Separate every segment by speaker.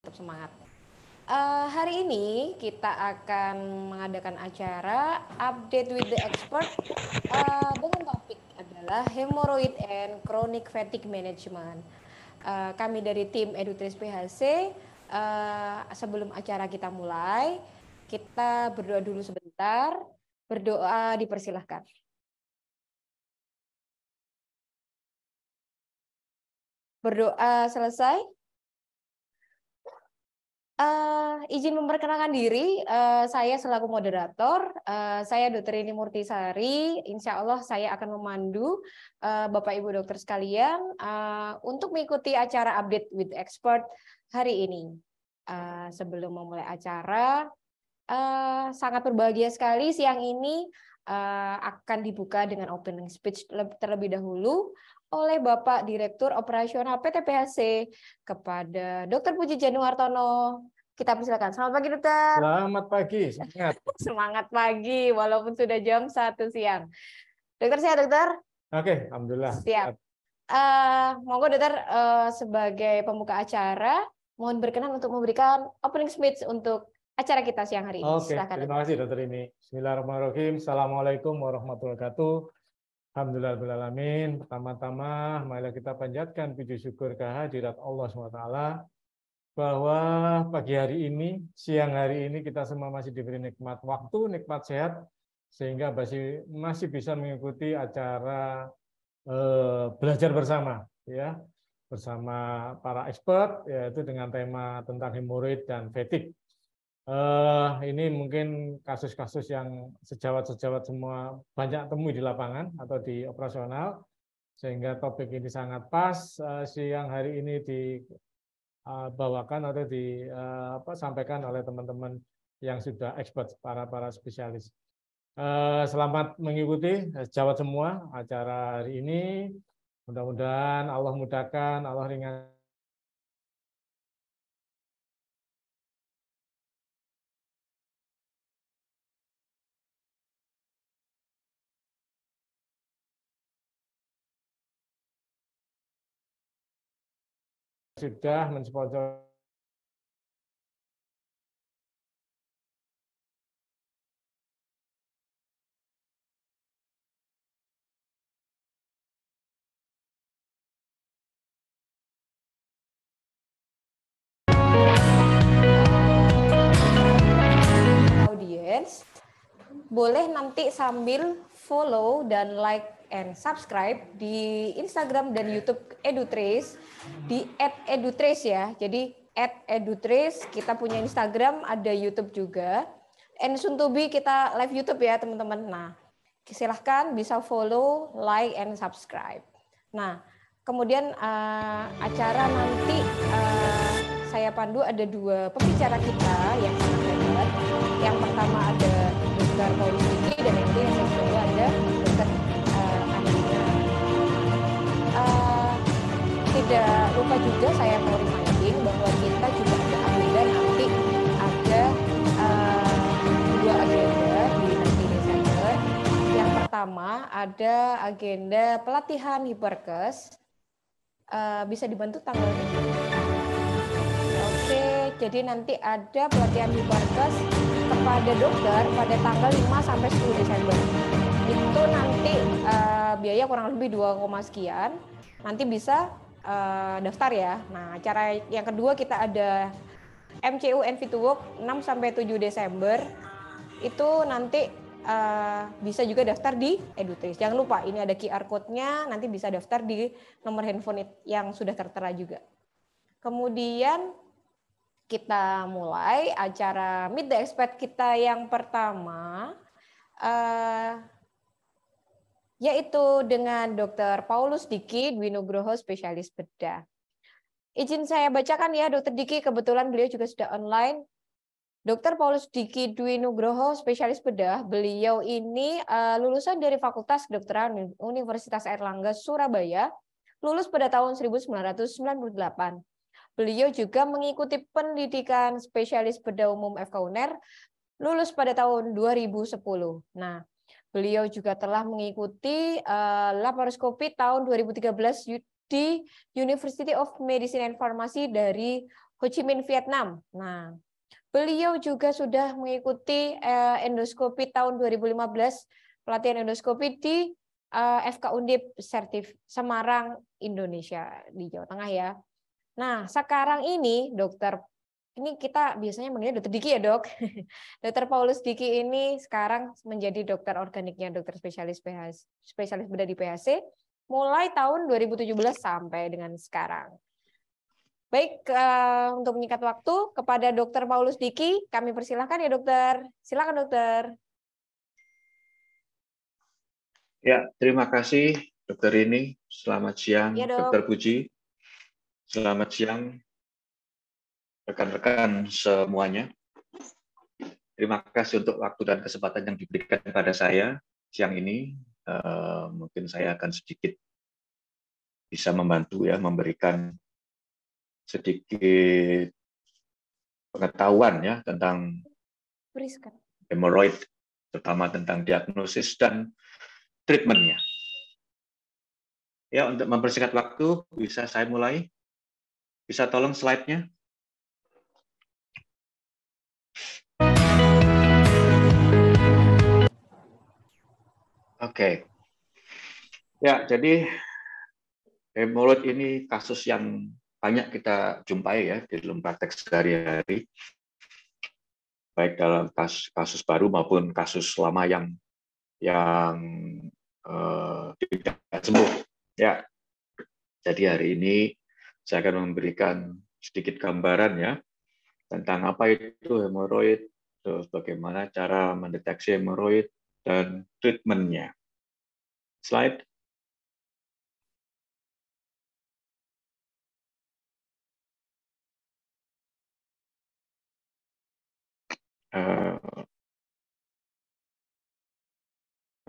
Speaker 1: tetap semangat. Hari ini kita akan mengadakan acara Update with the Expert dengan topik adalah Hemorrhoid and Chronic Fatigue Management. Kami dari tim Edutrace PHC, sebelum acara kita mulai, kita berdoa dulu sebentar. Berdoa dipersilahkan. Berdoa selesai. Izin memperkenalkan diri, saya selaku moderator, saya Dr. Rini Murtisari. Insya Allah saya akan memandu Bapak Ibu dokter sekalian untuk mengikuti acara Update with Expert hari ini. Sebelum memulai acara, sangat berbahagia sekali siang ini akan dibuka dengan opening speech terlebih dahulu oleh Bapak Direktur Operasional PT PHC kepada Dr. Puji Januartono. Kita persilakan. Selamat pagi, Dokter.
Speaker 2: Selamat pagi, semangat.
Speaker 1: Semangat pagi, walaupun sudah jam 1 siang. Dokter sehat, Dokter?
Speaker 2: Oke, alhamdulillah.
Speaker 1: Siap. Monggo, Dokter, sebagai pembuka acara, mohon berkenan untuk memberikan opening speech untuk acara kita siang hari ini.
Speaker 2: Oke,
Speaker 1: silakan,
Speaker 2: terima kasih Dokter ini. Bismillahirrahmanirrahim. Assalamualaikum warahmatullahi wabarakatuh. Alhamdulillahirrahmanirrahim. Pertama-tama, marilah kita panjatkan puji syukur kehadirat Allah SWT bahwa pagi hari ini, siang hari ini kita semua masih diberi nikmat waktu, nikmat sehat, sehingga masih bisa mengikuti acara belajar bersama, ya, bersama para expert, yaitu dengan tema tentang hemoroid dan fatigue. Ini mungkin kasus-kasus yang sejawat-sejawat semua banyak temui di lapangan atau di operasional, sehingga topik ini sangat pas siang hari ini dibawakan atau disampaikan oleh teman-teman yang sudah expert, para spesialis. Selamat mengikuti sejawat semua acara hari ini. Mudah-mudahan Allah mudahkan, Allah ringan. Sudah mensponsor
Speaker 1: audiens, boleh nanti sambil follow dan like and subscribe di Instagram dan YouTube Edutrace di @edutrace ya. Jadi @edutrace, kita punya Instagram, ada YouTube juga. And soon to be kita live YouTube ya teman-teman. Nah, silahkan bisa follow, like and subscribe. Nah, kemudian acara nanti saya pandu ada 2 pembicara kita yang sangat hebat. Yang pertama ada Dr. Paulus Diki dan nanti yang kedua ada Dr. Andina. Tidak lupa juga saya mau reminding bahwa kita juga ada agenda nanti, ada 2 agenda di nanti Desember. Yang pertama ada agenda pelatihan hiperkes, bisa dibantu tanggal ini. Oke, jadi nanti ada pelatihan hiperkes kepada dokter pada tanggal 5 sampai 10 Desember. Itu nanti biaya kurang lebih 2, sekian. Nanti bisa daftar ya. Nah, acara yang kedua kita ada MCU NV2 Work 6 sampai 7 Desember. Itu nanti bisa juga daftar di Edutrace. Jangan lupa ini ada QR code-nya, nanti bisa daftar di nomor handphone yang sudah tertera juga. Kemudian kita mulai acara Meet the Expert kita yang pertama, yaitu dengan Dr. Paulus Diki Dwi Nugroho, spesialis bedah. Izin saya bacakan ya, Dr. Diki, kebetulan beliau juga sudah online. Dr. Paulus Diki Dwi Nugroho, spesialis bedah. Beliau ini lulusan dari Fakultas Kedokteran Universitas Airlangga Surabaya, lulus pada tahun 1998. Beliau juga mengikuti pendidikan spesialis bedah umum FK UNER, lulus pada tahun 2010. Nah, beliau juga telah mengikuti laparoskopi tahun 2013 di University of Medicine and Pharmacy dari Ho Chi Minh, Vietnam. Nah, beliau juga sudah mengikuti endoskopi tahun 2015, pelatihan endoskopi di FK Undip Semarang, Indonesia, di Jawa Tengah ya. Nah, sekarang ini ini kita biasanya manggilnya Dokter Diki ya, Dok. Dokter Paulus Diki ini sekarang menjadi dokter organiknya, dokter spesialis bedah di PHC mulai tahun 2017 sampai dengan sekarang. Baik, untuk menyingkat waktu kepada Dokter Paulus Diki, kami persilahkan ya, Dokter. Silakan, Dokter.
Speaker 3: Ya, terima kasih Dokter Rini. Selamat siang,
Speaker 1: Ya, Dok.
Speaker 3: Dokter Puji. Selamat siang rekan-rekan semuanya. Terima kasih untuk waktu dan kesempatan yang diberikan pada saya siang ini. Mungkin saya akan sedikit bisa membantu ya, memberikan sedikit pengetahuan ya tentang hemoroid, terutama tentang diagnosis dan treatmentnya. Ya, untuk mempersingkat waktu, bisa saya mulai? Bisa tolong slide-nya? Oke. Ya, jadi hemoroid ini kasus yang banyak kita jumpai ya di dalam praktek sehari-hari, baik dalam kasus baru maupun kasus lama yang tidak sembuh. Ya, jadi hari ini saya akan memberikan sedikit gambaran ya tentang apa itu hemoroid, terus bagaimana cara mendeteksi hemoroid dan treatmentnya. Slide.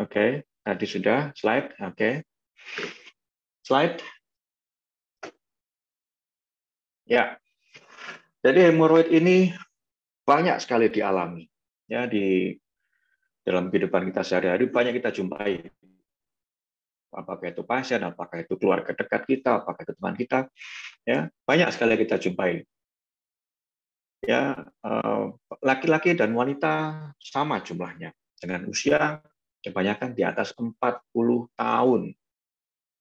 Speaker 3: Oke, tadi sudah slide. Oke, slide. Ya, jadi hemoroid ini banyak sekali dialami. Ya, di dalam kehidupan kita sehari-hari banyak kita jumpai. Apakah itu pasien, apakah itu keluarga dekat kita, apakah itu teman kita, ya banyak sekali kita jumpai. Ya, laki-laki dan wanita sama jumlahnya dengan usia kebanyakan di atas 40 tahun.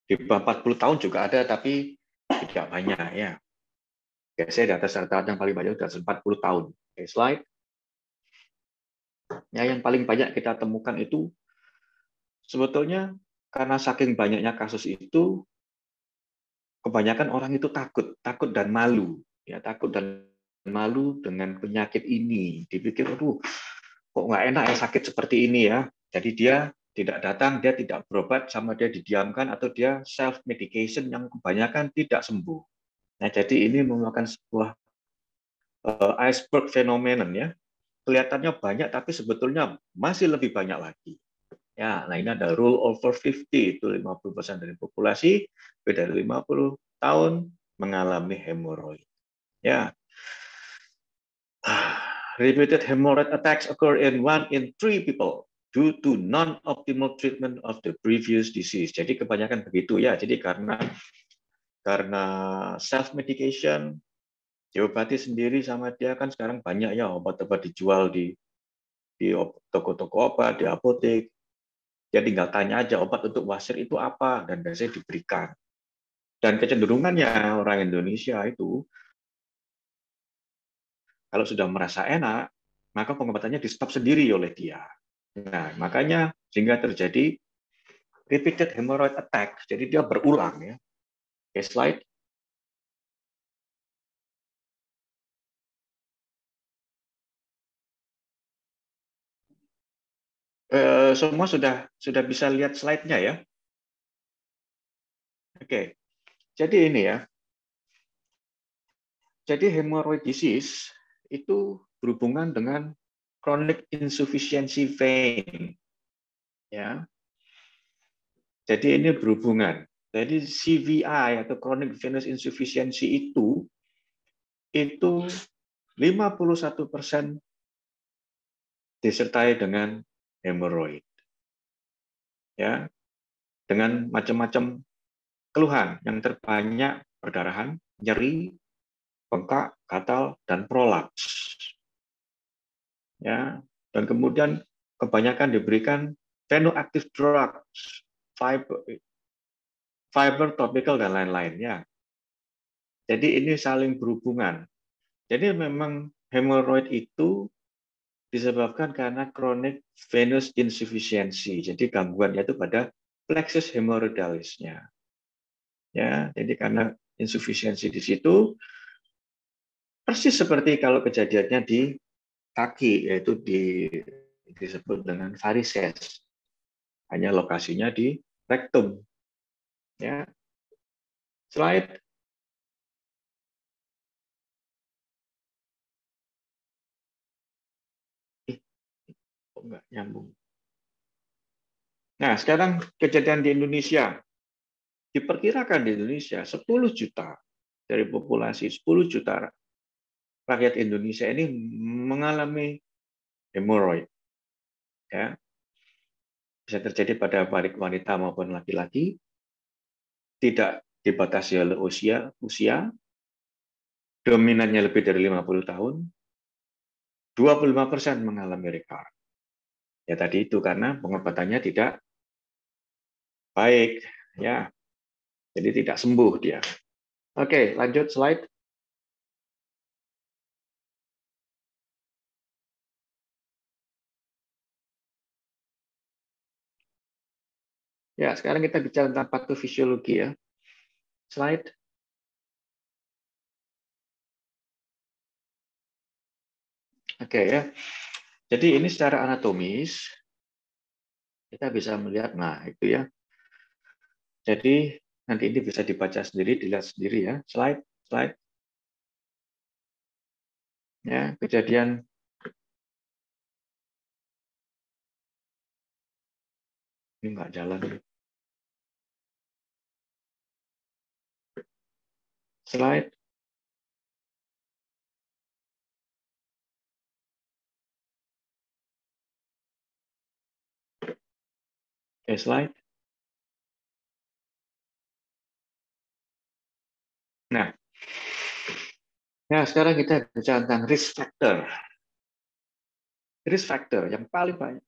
Speaker 3: Di bawah 40 tahun juga ada, tapi tidak banyak ya. Biasanya di atas rata-rata yang paling banyak sudah 40 tahun. Oke, slide. Ya, yang paling banyak kita temukan itu sebetulnya karena saking banyaknya kasus itu, kebanyakan orang itu takut dan malu, ya takut dan malu dengan penyakit ini. Dipikir, aduh, kok nggak enak ya sakit seperti ini ya. Jadi dia tidak datang, dia tidak berobat, sama dia didiamkan atau dia self medication yang kebanyakan tidak sembuh. Nah, jadi ini merupakan sebuah iceberg phenomenon ya. Kelihatannya banyak, tapi sebetulnya masih lebih banyak lagi. Ya, nah ini ada rule over 50, itu 50% dari populasi, beda dari 50 tahun mengalami hemoroid. Ya. Repeated hemorrhoid attacks occur in 1 in 3 people due to non-optimal treatment of the previous disease. Jadi kebanyakan begitu ya. Jadi karena self medication, diobati sendiri sama dia, kan sekarang banyak ya obat-obat dijual di toko-toko obat, di apotek. Dia tinggal tanya aja obat untuk wasir itu apa, dan biasanya diberikan. Dan kecenderungannya orang Indonesia itu kalau sudah merasa enak, maka pengobatannya di-stop sendiri oleh dia. Nah, makanya sehingga terjadi repeated hemorrhoid attack, jadi dia berulang ya. Oke, slide. Semua sudah bisa lihat slide-nya ya. Oke, jadi ini ya. Jadi hemorrhoid disease itu berhubungan dengan chronic insufficiency vein. Ya. Jadi ini berhubungan. Jadi CVI atau chronic venous insufficiency itu 51% disertai dengan hemoroid. Ya. Dengan macam-macam keluhan yang terbanyak perdarahan, nyeri, bengkak, gatal, dan prolaps. Ya, dan kemudian kebanyakan diberikan venoactive drugs, fiber topical dan lain-lainnya. Jadi ini saling berhubungan. Jadi memang hemoroid itu disebabkan karena chronic venous insufficiency. Jadi gangguannya itu pada plexus hemorrhoidalisnya. Ya, jadi karena insufisiensi di situ persis seperti kalau kejadiannya di kaki, yaitu disebut dengan varises. Hanya lokasinya di rektum. Ya. Slide. Kok nggak nyambung. Nah, sekarang kejadian di Indonesia. Diperkirakan di Indonesia 10 juta dari populasi 10 juta rakyat Indonesia ini mengalami hemoroid. Ya. Bisa terjadi pada baik wanita maupun laki-laki. Tidak dibatasi oleh usia, dominannya lebih dari 50 tahun, 25% mengalami recurrent. Ya tadi itu karena pengobatannya tidak baik, ya. Jadi tidak sembuh dia. Oke, lanjut slide. Ya, sekarang kita bicara tentang patofisiologi ya. Slide. Oke ya. Jadi ini secara anatomis kita bisa melihat, nah itu ya. Jadi nanti ini bisa dibaca sendiri, dilihat sendiri ya. Slide. Ya, kejadian ini nggak jalan. Slide. Oke, slide. Nah, ya sekarang kita bicara tentang risk factor. Risk factor yang paling banyak.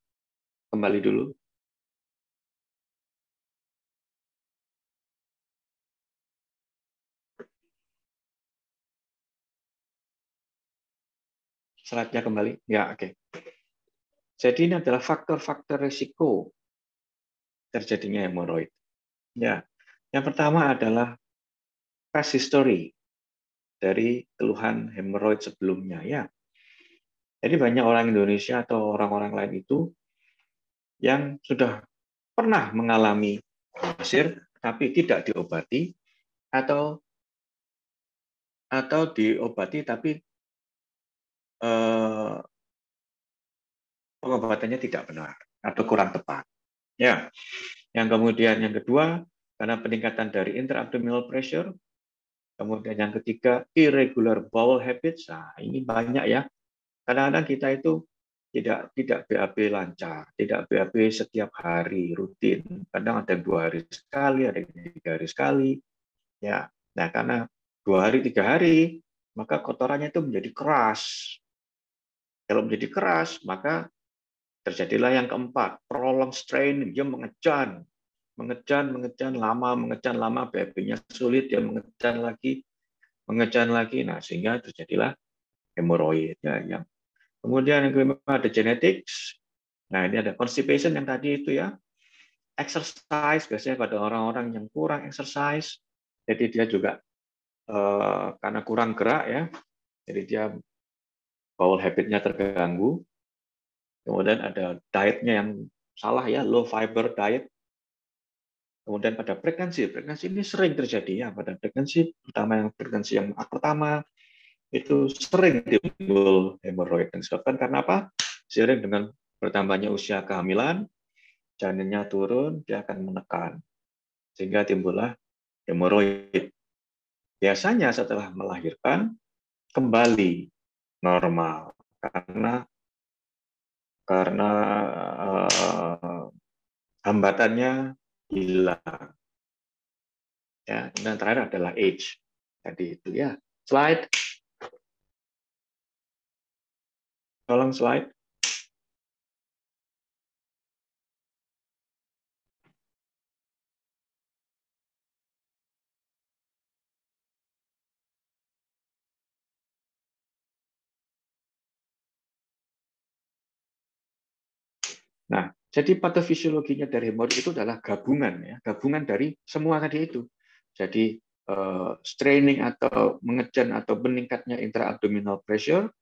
Speaker 3: Kembali dulu. Slide-nya kembali. Ya, oke. Jadi ini adalah faktor-faktor risiko terjadinya hemoroid. Ya, yang pertama adalah past history dari keluhan hemoroid sebelumnya. Ya, jadi banyak orang Indonesia atau orang-orang lain itu yang sudah pernah mengalami basir tapi tidak diobati atau diobati tapi pengobatannya tidak benar atau kurang tepat. Ya, yang kemudian yang kedua karena peningkatan dari intra-abdominal pressure. Kemudian yang ketiga, irregular bowel habits. Nah, ini banyak ya. Kadang-kadang kita itu tidak BAB lancar, tidak BAB setiap hari rutin. Kadang ada 2 hari sekali, ada 3 hari sekali. Ya, nah karena 2 hari 3 hari, maka kotorannya itu menjadi keras. Kalau menjadi keras, maka terjadilah yang keempat, prolonged strain, dia mengejan lama, BAB-nya sulit, dia mengejan lagi, nah sehingga terjadilah hemoroid. Ya, yang kemudian yang kelima ada genetics. Nah ini ada constipation yang tadi itu ya, exercise biasanya pada orang-orang yang kurang exercise, jadi dia juga karena kurang gerak ya, jadi dia bowel habitnya terganggu. Kemudian ada dietnya yang salah ya, low fiber diet. Kemudian pada pregnancy ini sering terjadi ya, pada pregnancy, terutama yang pregnancy yang pertama, itu sering timbul hemoroid. Disebabkan karena apa? Seiring dengan bertambahnya usia kehamilan, janinnya turun, dia akan menekan. Sehingga timbullah hemoroid. Biasanya setelah melahirkan, kembali normal. Karena hambatannya hilang. Ya, dan terakhir adalah age. Tadi itu ya. Slide. Tolong slide. Nah, jadi patofisiologinya dari hemoroid itu adalah gabungan, ya, gabungan dari semua tadi itu. Jadi straining atau mengejan atau meningkatnya intra-abdominal pressure,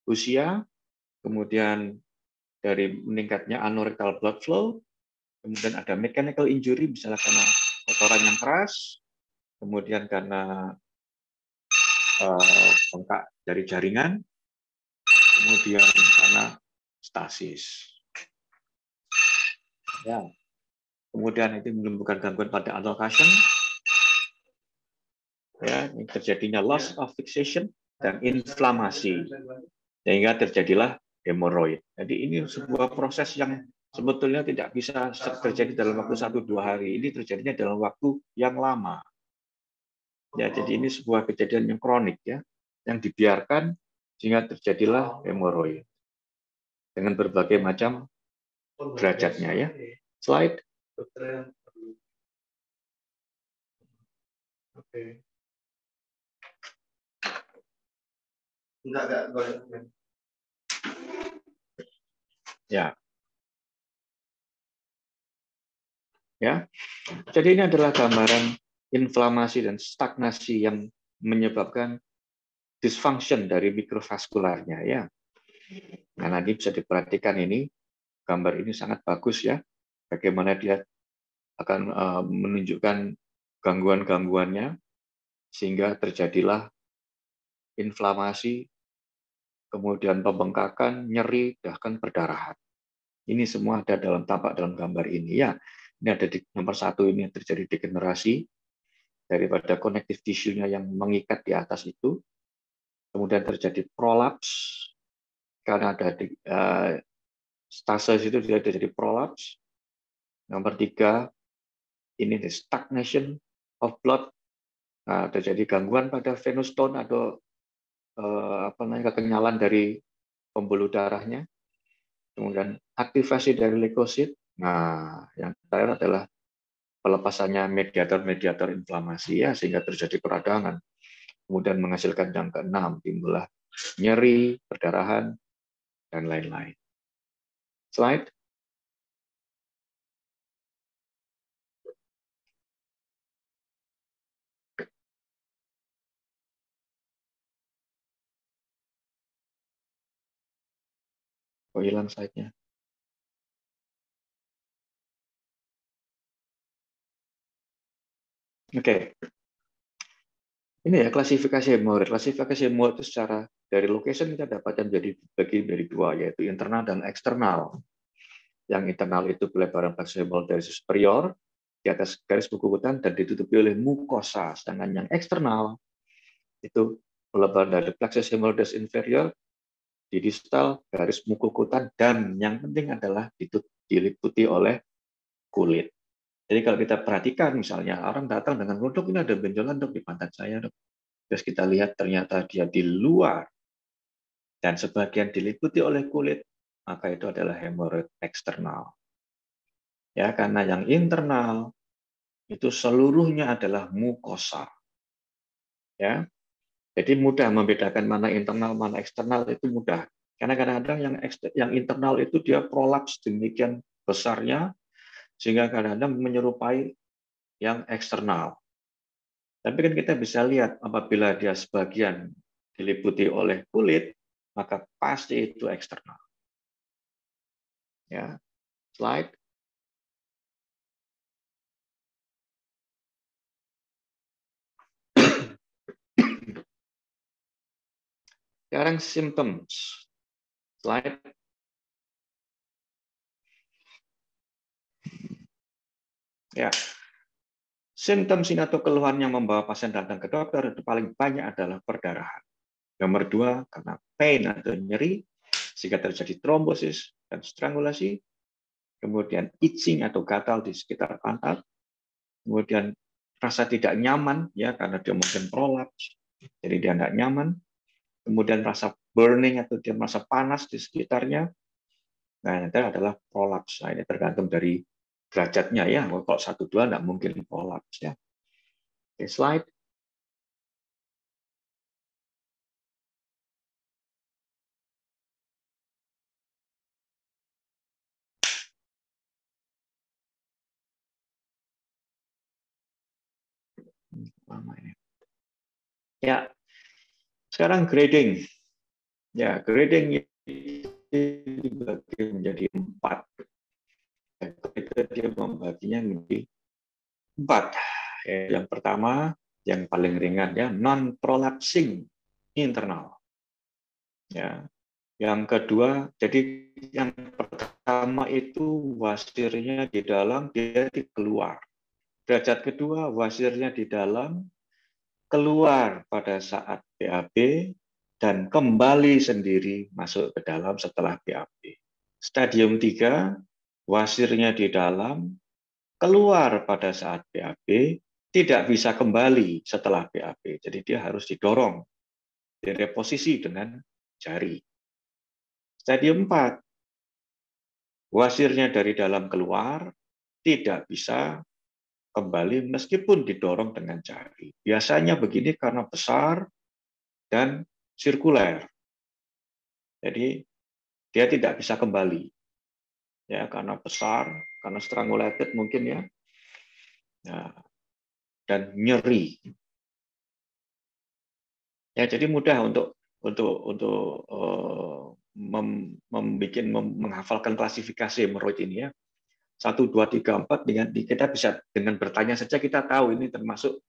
Speaker 3: usia, kemudian dari meningkatnya anorectal blood flow, kemudian ada mechanical injury, misalnya karena kotoran yang keras, kemudian karena bengkak dari jaringan, kemudian karena stasis. Ya. Kemudian itu menimbulkan gangguan pada allocation, ya, ini terjadinya loss of fixation dan inflamasi, sehingga terjadilah hemoroid. Jadi ini sebuah proses yang sebetulnya tidak bisa terjadi dalam waktu 1-2 hari. Ini terjadinya dalam waktu yang lama. Ya, jadi ini sebuah kejadian yang kronik, ya, yang dibiarkan sehingga terjadilah hemoroid dengan berbagai macam derajatnya, ya. Slide. Oke. Enggak. Ya. Ya. Jadi ini adalah gambaran inflamasi dan stagnasi yang menyebabkan dysfunction dari mikrovaskularnya, ya. Nah, nanti bisa diperhatikan ini, gambar ini sangat bagus, ya. Bagaimana dia akan menunjukkan gangguan-gangguannya sehingga terjadilah inflamasi, kemudian pembengkakan, nyeri, bahkan perdarahan. Ini semua ada tampak dalam gambar ini, ya. Ini ada di nomor 1, ini terjadi degenerasi daripada connective tissue-nya yang mengikat di atas itu. Kemudian terjadi prolaps karena ada stasis itu dia terjadi prolaps. Nomor 3, ini stagnation of blood. Nah, terjadi gangguan pada venous tone atau kekenyalan dari pembuluh darahnya. Kemudian aktivasi dari leukosit. Nah, yang terakhir adalah pelepasannya mediator-mediator inflamasi, ya, sehingga terjadi peradangan. Kemudian menghasilkan yang ke-6, timbullah nyeri, perdarahan, dan lain-lain. Slide. Oh, hilang slide-nya. Oke. Ini ya klasifikasi hemoroid. Klasifikasi hemoroid itu secara dari location kita dapatkan bagi dari 2, yaitu internal dan eksternal. Yang internal itu pelebaran plexus hemoroides superior di atas garis buku kutan dan ditutupi oleh mukosa. Sedangkan yang eksternal itu pelebaran dari plexus hemoroides inferior di distal garis buku kutan, dan yang penting adalah diliputi oleh kulit. Jadi kalau kita perhatikan, misalnya orang datang dengan, dok ini ada benjolan dok di pantat saya dok. Terus kita lihat ternyata dia di luar dan sebagian diliputi oleh kulit, maka itu adalah hemoroid eksternal. Ya, karena yang internal itu seluruhnya adalah mukosa. Ya. Jadi mudah membedakan mana internal, mana eksternal, itu mudah. Karena kadang-kadang yang internal itu dia prolaps demikian besarnya sehingga kadang-kadang menyerupai yang eksternal. Tapi kan kita bisa lihat apabila dia sebagian diliputi oleh kulit, maka pasti itu eksternal. Ya, slide. Sekarang symptoms. Slide. Ya. Simptom ini atau keluhan yang membawa pasien datang ke dokter itu paling banyak adalah perdarahan. Nomor 2, karena pain atau nyeri, sehingga terjadi trombosis dan strangulasi. Kemudian itching atau gatal di sekitar pantat. Kemudian rasa tidak nyaman, ya, karena dia mungkin prolaps, jadi dia tidak nyaman. Kemudian rasa burning atau dia merasa panas di sekitarnya, nah itu adalah prolaps. Nah, ini tergantung dari derajatnya ya. Kalau 1-2 nggak mungkin prolaps ya. Oke, slide. Lama ini. Ya, sekarang grading. Ya, grading itu dibagi menjadi 4. Dia membaginya menjadi 4. Yang pertama, yang paling ringan ya, non-prolapsing internal. Ya. Yang kedua, jadi yang pertama itu wasirnya di dalam, dia di keluar. Derajat kedua, wasirnya di dalam, keluar pada saat BAB, dan kembali sendiri masuk ke dalam setelah BAB. Stadium 3, wasirnya di dalam, keluar pada saat BAB, tidak bisa kembali setelah BAB. Jadi dia harus didorong, direposisi dengan jari. Stadium 4, wasirnya dari dalam keluar, tidak bisa kembali meskipun didorong dengan jari. Biasanya begini karena besar dan sirkuler. Jadi dia tidak bisa kembali. Ya, karena besar, karena strangulated mungkin ya. Nah, dan nyeri. Ya, jadi mudah untuk menghafalkan klasifikasi hemoroid ini ya. 1, 2, 3, 4 dengan kita bisa dengan bertanya saja kita tahu ini termasuk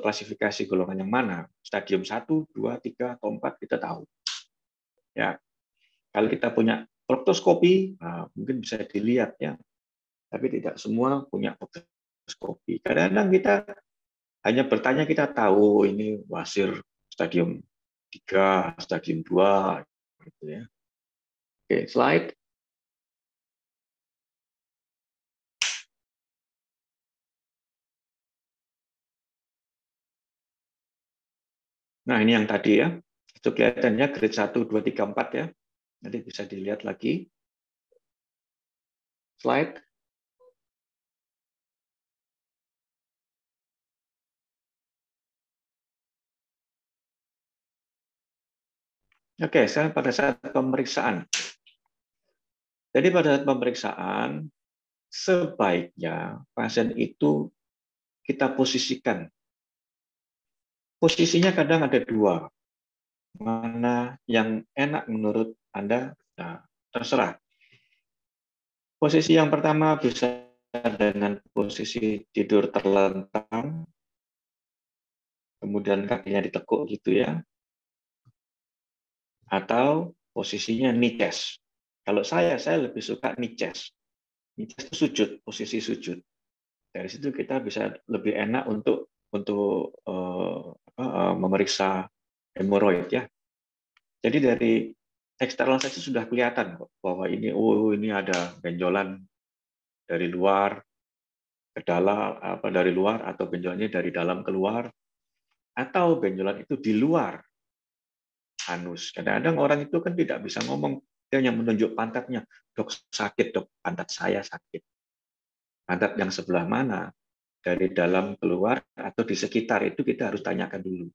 Speaker 3: klasifikasi golongan yang mana. Stadium 1, 2, 3, atau 4 kita tahu. Ya. Kalau kita punya proktoskopi, nah, mungkin bisa dilihat ya. Tapi tidak semua punya proktoskopi. Kadang-kadang kita hanya bertanya kita tahu ini wasir stadium 3, stadium 2 gitu ya. Oke, slide. Nah, ini yang tadi ya. Itu kelihatannya grade 1, 2, 3, 4 ya. Nanti bisa dilihat lagi. Slide. Oke, sekarang pada saat pemeriksaan. Jadi pada saat pemeriksaan, sebaiknya pasien itu kita posisikan. Posisinya kadang ada 2. Mana yang enak menurut Anda? Nah, terserah. Posisi yang pertama bisa dengan posisi tidur terlentang, kemudian kakinya ditekuk gitu ya, atau posisinya knee chest. Kalau saya lebih suka knee chest. Knee chest itu sujud, posisi sujud. Dari situ kita bisa lebih enak untuk memeriksa hemoroid ya. Jadi dari eksternal saja sudah kelihatan kok bahwa ini ada benjolan dari luar ke dalam, dari luar, atau benjolannya dari dalam keluar, atau benjolan itu di luar anus. Kadang-kadang orang itu kan tidak bisa ngomong, dia hanya menunjuk pantatnya, dok sakit dok, pantat saya sakit. Pantat yang sebelah mana? Dari dalam keluar atau di sekitar itu kita harus tanyakan dulu.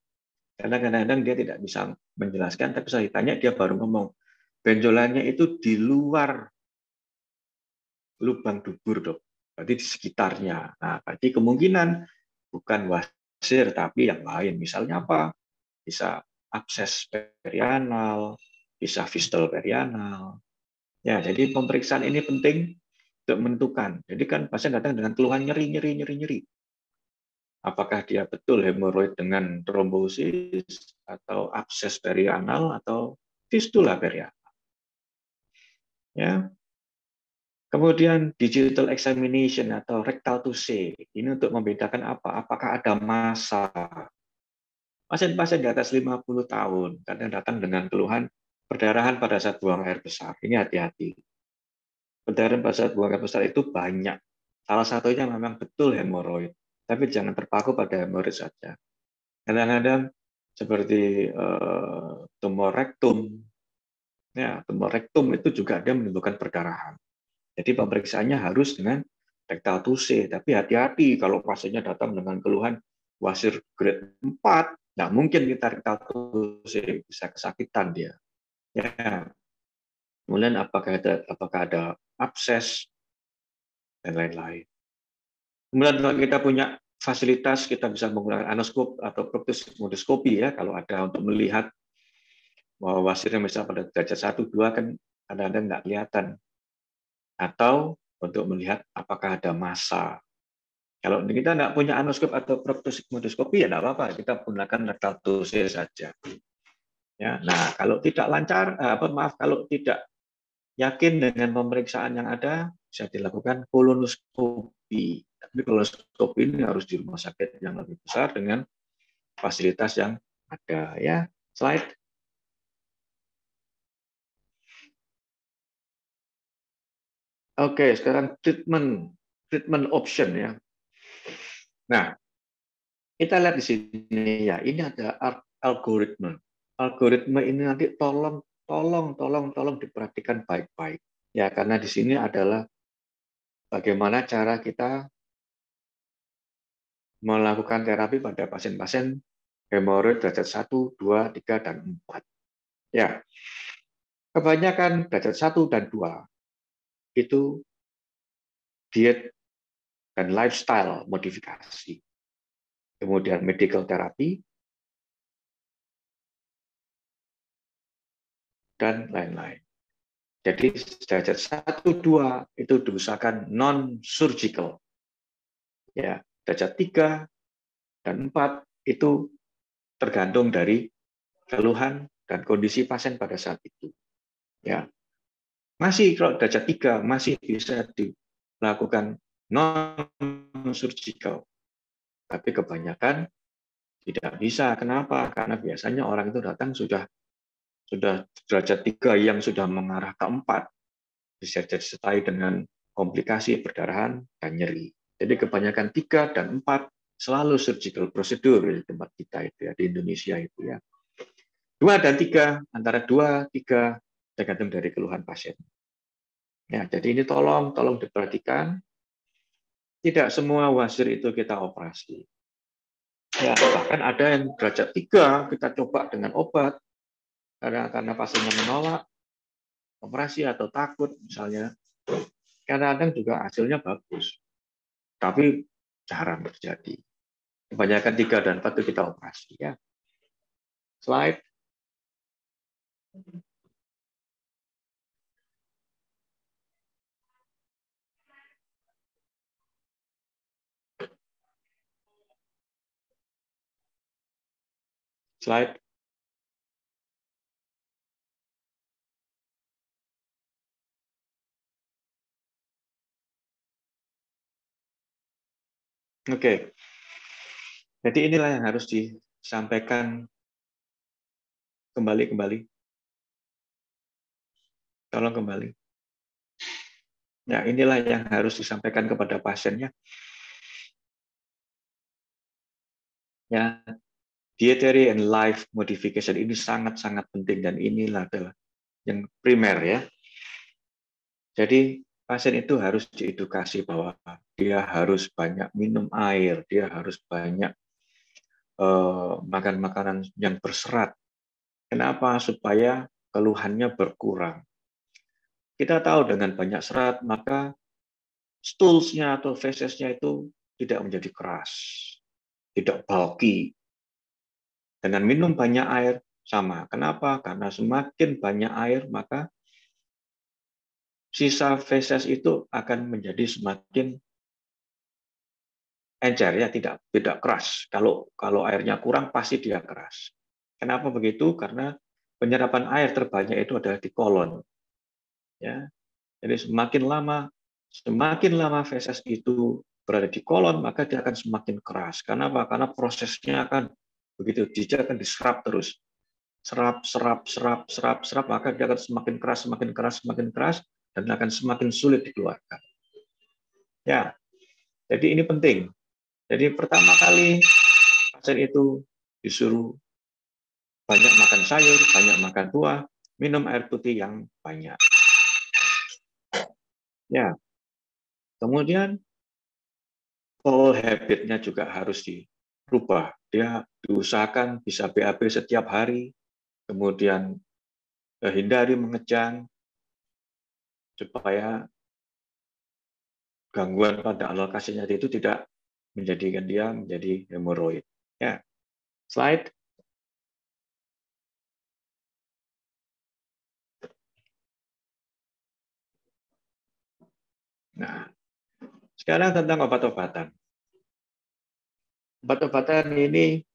Speaker 3: Karena kadang-kadang dia tidak bisa menjelaskan, tapi saya ditanya dia baru ngomong, benjolannya itu di luar lubang dubur dok, berarti di sekitarnya. Nah, berarti kemungkinan bukan wasir tapi yang lain. Misalnya apa? Bisa abses perianal, bisa fistel perianal. Ya, jadi pemeriksaan ini penting untuk menentukan. Jadi kan pasien datang dengan keluhan nyeri. Apakah dia betul hemoroid dengan trombosis atau abses perianal atau fistula perianal? Ya. Kemudian digital examination atau rectal touche. Ini untuk membedakan apa? Apakah ada massa. Pasien-pasien di atas 50 tahun kadang datang dengan keluhan perdarahan pada saat buang air besar. Ini hati-hati. Perdarahan pada saat buang air besar itu banyak. Salah satunya memang betul hemoroid. Tapi jangan terpaku pada hemoroid saja. Kadang-kadang seperti tumor rektum. Ya, tumor rektum itu juga dia menimbulkan perdarahan. Jadi pemeriksaannya harus dengan rektal tuse, tapi hati-hati kalau pasiennya datang dengan keluhan wasir grade 4, nggak mungkin kita rektal tuse, bisa kesakitan dia. Ya. Kemudian apakah ada abses dan lain-lain. Kemudian kalau kita punya fasilitas, kita bisa menggunakan anoskop atau proktosigmoidoskopi ya kalau ada untuk melihat bahwa wasirnya misalnya pada derajat 1, 2 kan kadang-kadang nggak kelihatan. Atau untuk melihat apakah ada massa. Kalau kita nggak punya anoskop atau proktosigmoidoskopi ya nggak apa-apa, kita gunakan rektal tuse saja. Ya, nah kalau tidak lancar, kalau tidak yakin dengan pemeriksaan yang ada, bisa dilakukan kolonoskopi. Tapi kolonoskopi ini harus di rumah sakit yang lebih besar dengan fasilitas yang ada. Ya, slide. Oke, sekarang treatment option ya. Nah, kita lihat di sini ya, ini ada algoritma. Algoritma ini nanti tolong diperhatikan baik-baik. Ya, karena di sini adalah bagaimana cara kita melakukan terapi pada pasien-pasien hemoroid derajat 1, 2, 3, dan 4. Ya, kebanyakan derajat 1 dan 2 itu diet dan lifestyle modifikasi. Kemudian medical therapy, dan lain-lain. Jadi derajat 1, 2 itu diusahakan non-surgical. Ya, derajat 3 dan 4 itu tergantung dari keluhan dan kondisi pasien pada saat itu. Ya. Masih kalau derajat 3 masih bisa dilakukan non-surgical. Tapi kebanyakan tidak bisa. Kenapa? Karena biasanya orang itu datang sudah derajat 3 yang sudah mengarah ke 4. Bisa disertai dengan komplikasi perdarahan dan nyeri. Jadi kebanyakan 3 dan 4 selalu surgical prosedur di tempat kita itu ya, di Indonesia itu ya. 2 dan 3, antara 2, 3 tergantung dari keluhan pasien. Ya, jadi ini tolong diperhatikan. Tidak semua wasir itu kita operasi. Ya, bahkan ada yang derajat 3 kita coba dengan obat karena pasiennya menolak operasi atau takut misalnya. Kadang-kadang juga hasilnya bagus. Tapi jarang terjadi. Kebanyakan 3 dan 4 itu kita operasi ya. Slide. Slide. Oke. Jadi inilah yang harus disampaikan kembali. Tolong kembali. Ya, inilah yang harus disampaikan kepada pasiennya. Ya, dietary and life modification ini sangat-sangat penting dan inilah adalah yang primer ya. Jadi pasien itu harus diedukasi bahwa dia harus banyak minum air, dia harus banyak makan makanan yang berserat. Kenapa? Supaya keluhannya berkurang. Kita tahu dengan banyak serat, maka stools-nya atau feses-nya itu tidak menjadi keras, tidak bulky. Dengan minum banyak air, sama. Kenapa? Karena semakin banyak air, maka sisa feses itu akan menjadi semakin encer, ya, tidak keras. Kalau airnya kurang, pasti dia keras. Kenapa begitu? Karena penyerapan air terbanyak itu adalah di kolon. Ya, jadi semakin lama feses itu berada di kolon, maka dia akan semakin keras. Kenapa? Karena prosesnya akan begitu, dia akan diserap terus. Serap, maka dia akan semakin keras, dan akan semakin sulit dikeluarkan. Ya, jadi ini penting. Jadi pertama kali pasien itu disuruh banyak makan sayur, banyak makan buah, minum air putih yang banyak. Ya, kemudian pola habit-nya juga harus dirubah. Dia diusahakan bisa BAB setiap hari, kemudian hindari mengejang supaya gangguan pada alokasi nyeri itu tidak menjadikan dia menjadi hemoroid. Ya, slide. Nah, sekarang tentang obat-obatan. Obat-obatan ini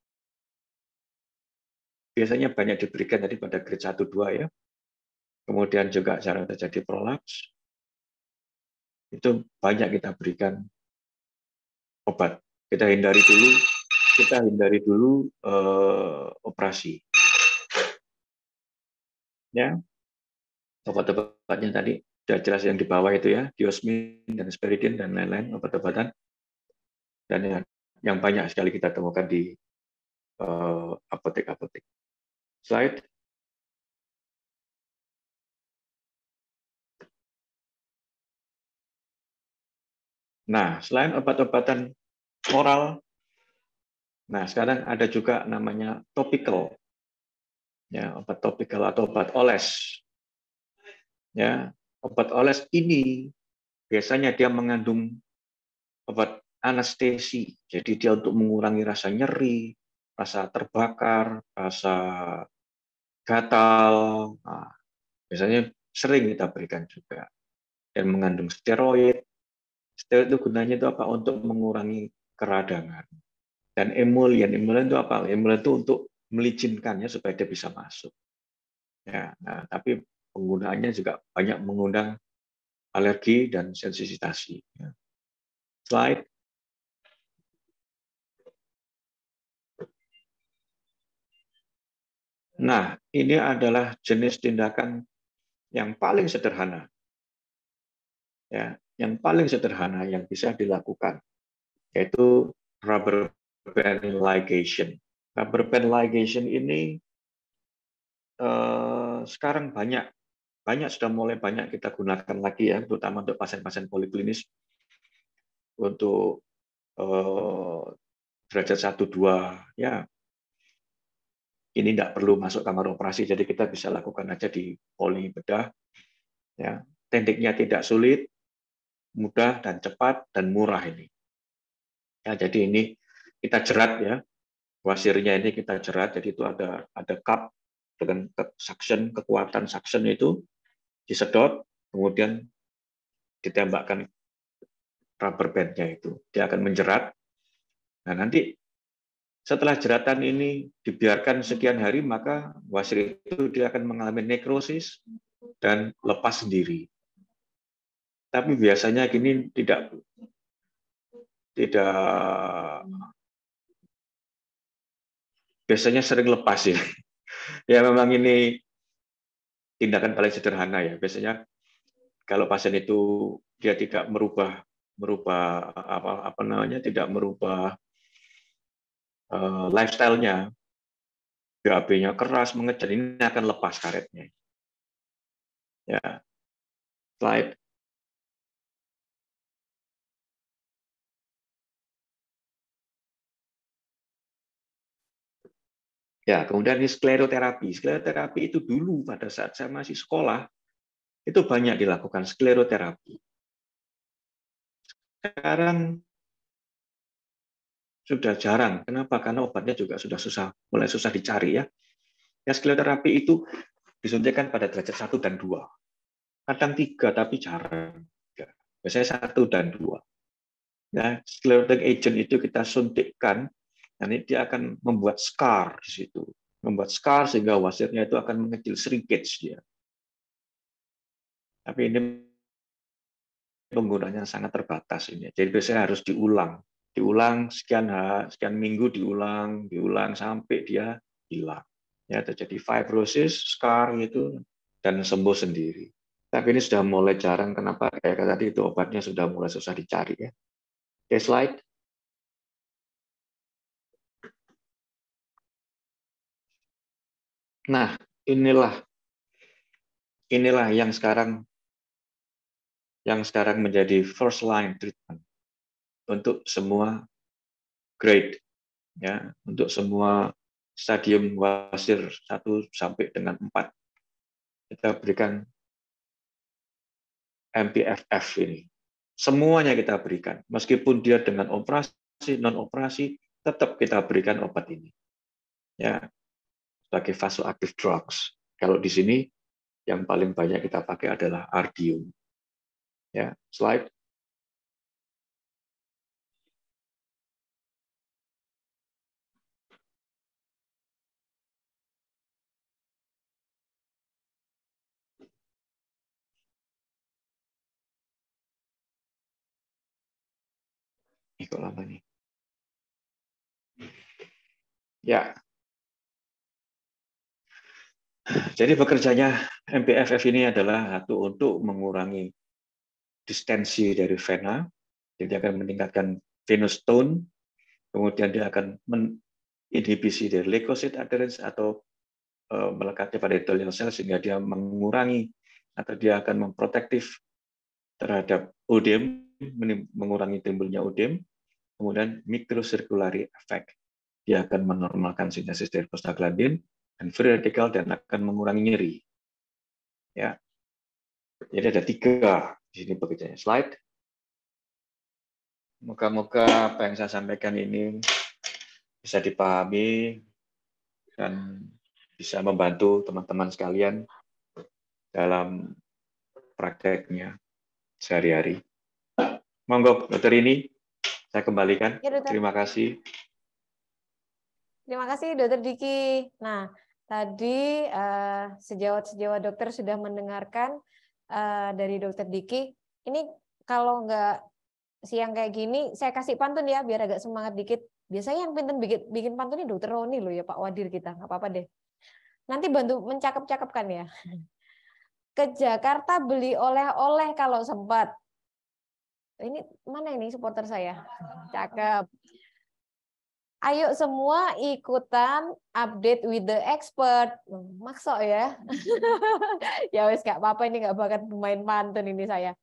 Speaker 3: biasanya banyak diberikan tadi pada grade 1-2 ya. Kemudian juga jarang terjadi prolaps. Itu banyak kita berikan obat. Kita hindari dulu operasi. Ya, obat-obatnya tadi sudah jelas yang di bawah itu ya, diosmin dan spiridin dan lain-lain obat-obatan. Dan yang banyak sekali kita temukan di apotek-apotek. Slide. Nah, selain obat-obatan oral, nah sekarang ada juga namanya topical. Ya, obat topikal atau obat oles. Ya, obat oles ini biasanya dia mengandung obat anestesi. Jadi dia untuk mengurangi rasa nyeri, rasa terbakar, rasa gatal. Nah, biasanya sering kita berikan juga. Dan mengandung steroid. Steroid itu gunanya itu apa? Untuk mengurangi keradangan. Dan emulien itu apa? Emulien itu untuk melicinkannya supaya dia bisa masuk. Ya, nah, tapi penggunaannya juga banyak mengundang alergi dan sensitasi. Ya. Slide. Nah, ini adalah jenis tindakan yang paling sederhana. Ya, yang paling sederhana yang bisa dilakukan, yaitu rubber band ligation. Rubber band ligation ini sekarang sudah mulai banyak kita gunakan lagi ya, terutama untuk pasien-pasien poliklinis untuk derajat 1-2 ya. Ini tidak perlu masuk kamar operasi, jadi kita bisa lakukan aja di poli bedah. Ya, tekniknya tidak sulit, mudah dan cepat dan murah ini. Ya, jadi ini kita jerat ya, wasirnya ini kita jerat, jadi itu ada cup dengan suction, kekuatan suction itu disedot, kemudian ditembakkan rubber bandnya itu, dia akan menjerat. Nah nanti setelah jeratan ini dibiarkan sekian hari, maka wasir itu dia akan mengalami nekrosis dan lepas sendiri. Tapi biasanya gini tidak biasanya sering lepas ya. Ya memang ini tindakan paling sederhana ya. Biasanya kalau pasien itu dia tidak merubah apa namanya, tidak merubah lifestyle-nya, BAB-nya keras, mengejar, ini akan lepas karetnya. Ya, slide. Ya, kemudian ini skleroterapi. Skleroterapi itu dulu pada saat saya masih sekolah, itu banyak dilakukan skleroterapi. Sekarang sudah jarang. Kenapa? Karena obatnya juga sudah mulai susah dicari ya. Ya, skleroterapi itu disuntikan pada derajat 1 dan 2. Kadang 3, tapi jarang. Biasanya 1 dan 2. Nah, sclerotic agent itu kita suntikkan, nanti dia akan membuat scar di situ. Membuat scar sehingga wasirnya itu akan mengecil, shrinkage dia. Tapi ini penggunanya sangat terbatas ini. Jadi biasanya harus diulang sekian minggu, diulang sampai dia hilang. Ya, terjadi fibrosis, scar itu, dan sembuh sendiri. Tapi ini sudah mulai jarang. Kenapa? Kayak tadi itu obatnya sudah mulai susah dicari ya. Oke, slide. Nah, inilah yang sekarang menjadi first line treatment untuk semua grade, ya, untuk semua stadium wasir 1 sampai dengan 4. Kita berikan MPFF ini. Semuanya kita berikan. Meskipun dia dengan operasi, non operasi, tetap kita berikan obat ini. Ya, sebagai vasoactive drugs. Kalau di sini yang paling banyak kita pakai adalah Ardium. Ya, slide. Ini kok lama nih. Ya. Jadi bekerjanya MPFF ini adalah satu untuk mengurangi distensi dari vena, jadi akan meningkatkan venous tone, kemudian dia akan menginhibisi dari leukosit adherens atau melekatnya pada epithelial cell sehingga dia mengurangi atau dia akan memprotektif terhadap odem, mengurangi timbulnya odem, kemudian microcirculatory effect. Dia akan menormalkan sintesis dari prostaglandin dan free radical dan akan mengurangi nyeri. Ya. Jadi ada 3 di sini bekerjanya. Slide. Moga-moga apa yang saya sampaikan ini bisa dipahami dan bisa membantu teman-teman sekalian dalam prakteknya sehari-hari. Monggo, Dokter ini saya kembalikan.
Speaker 1: Ya, Dokter.
Speaker 3: Terima kasih.
Speaker 1: Terima kasih, Dokter Diki. Nah, tadi sejawat-sejawat dokter sudah mendengarkan dari Dokter Diki. Ini kalau nggak siang kayak gini, saya kasih pantun ya, biar agak semangat dikit. Biasanya yang pinter bikin pantun ini Dokter Roni loh ya, Pak Wadir kita. Nggak apa-apa deh. Nanti bantu mencakep-cakepkan ya. Ke Jakarta beli oleh-oleh kalau sempat. Ini mana ini supporter saya? Cakep. Ayo semua ikutan update with the expert. Maksok ya. Ya wes nggak apa-apa, ini nggak bakat main pantun ini saya.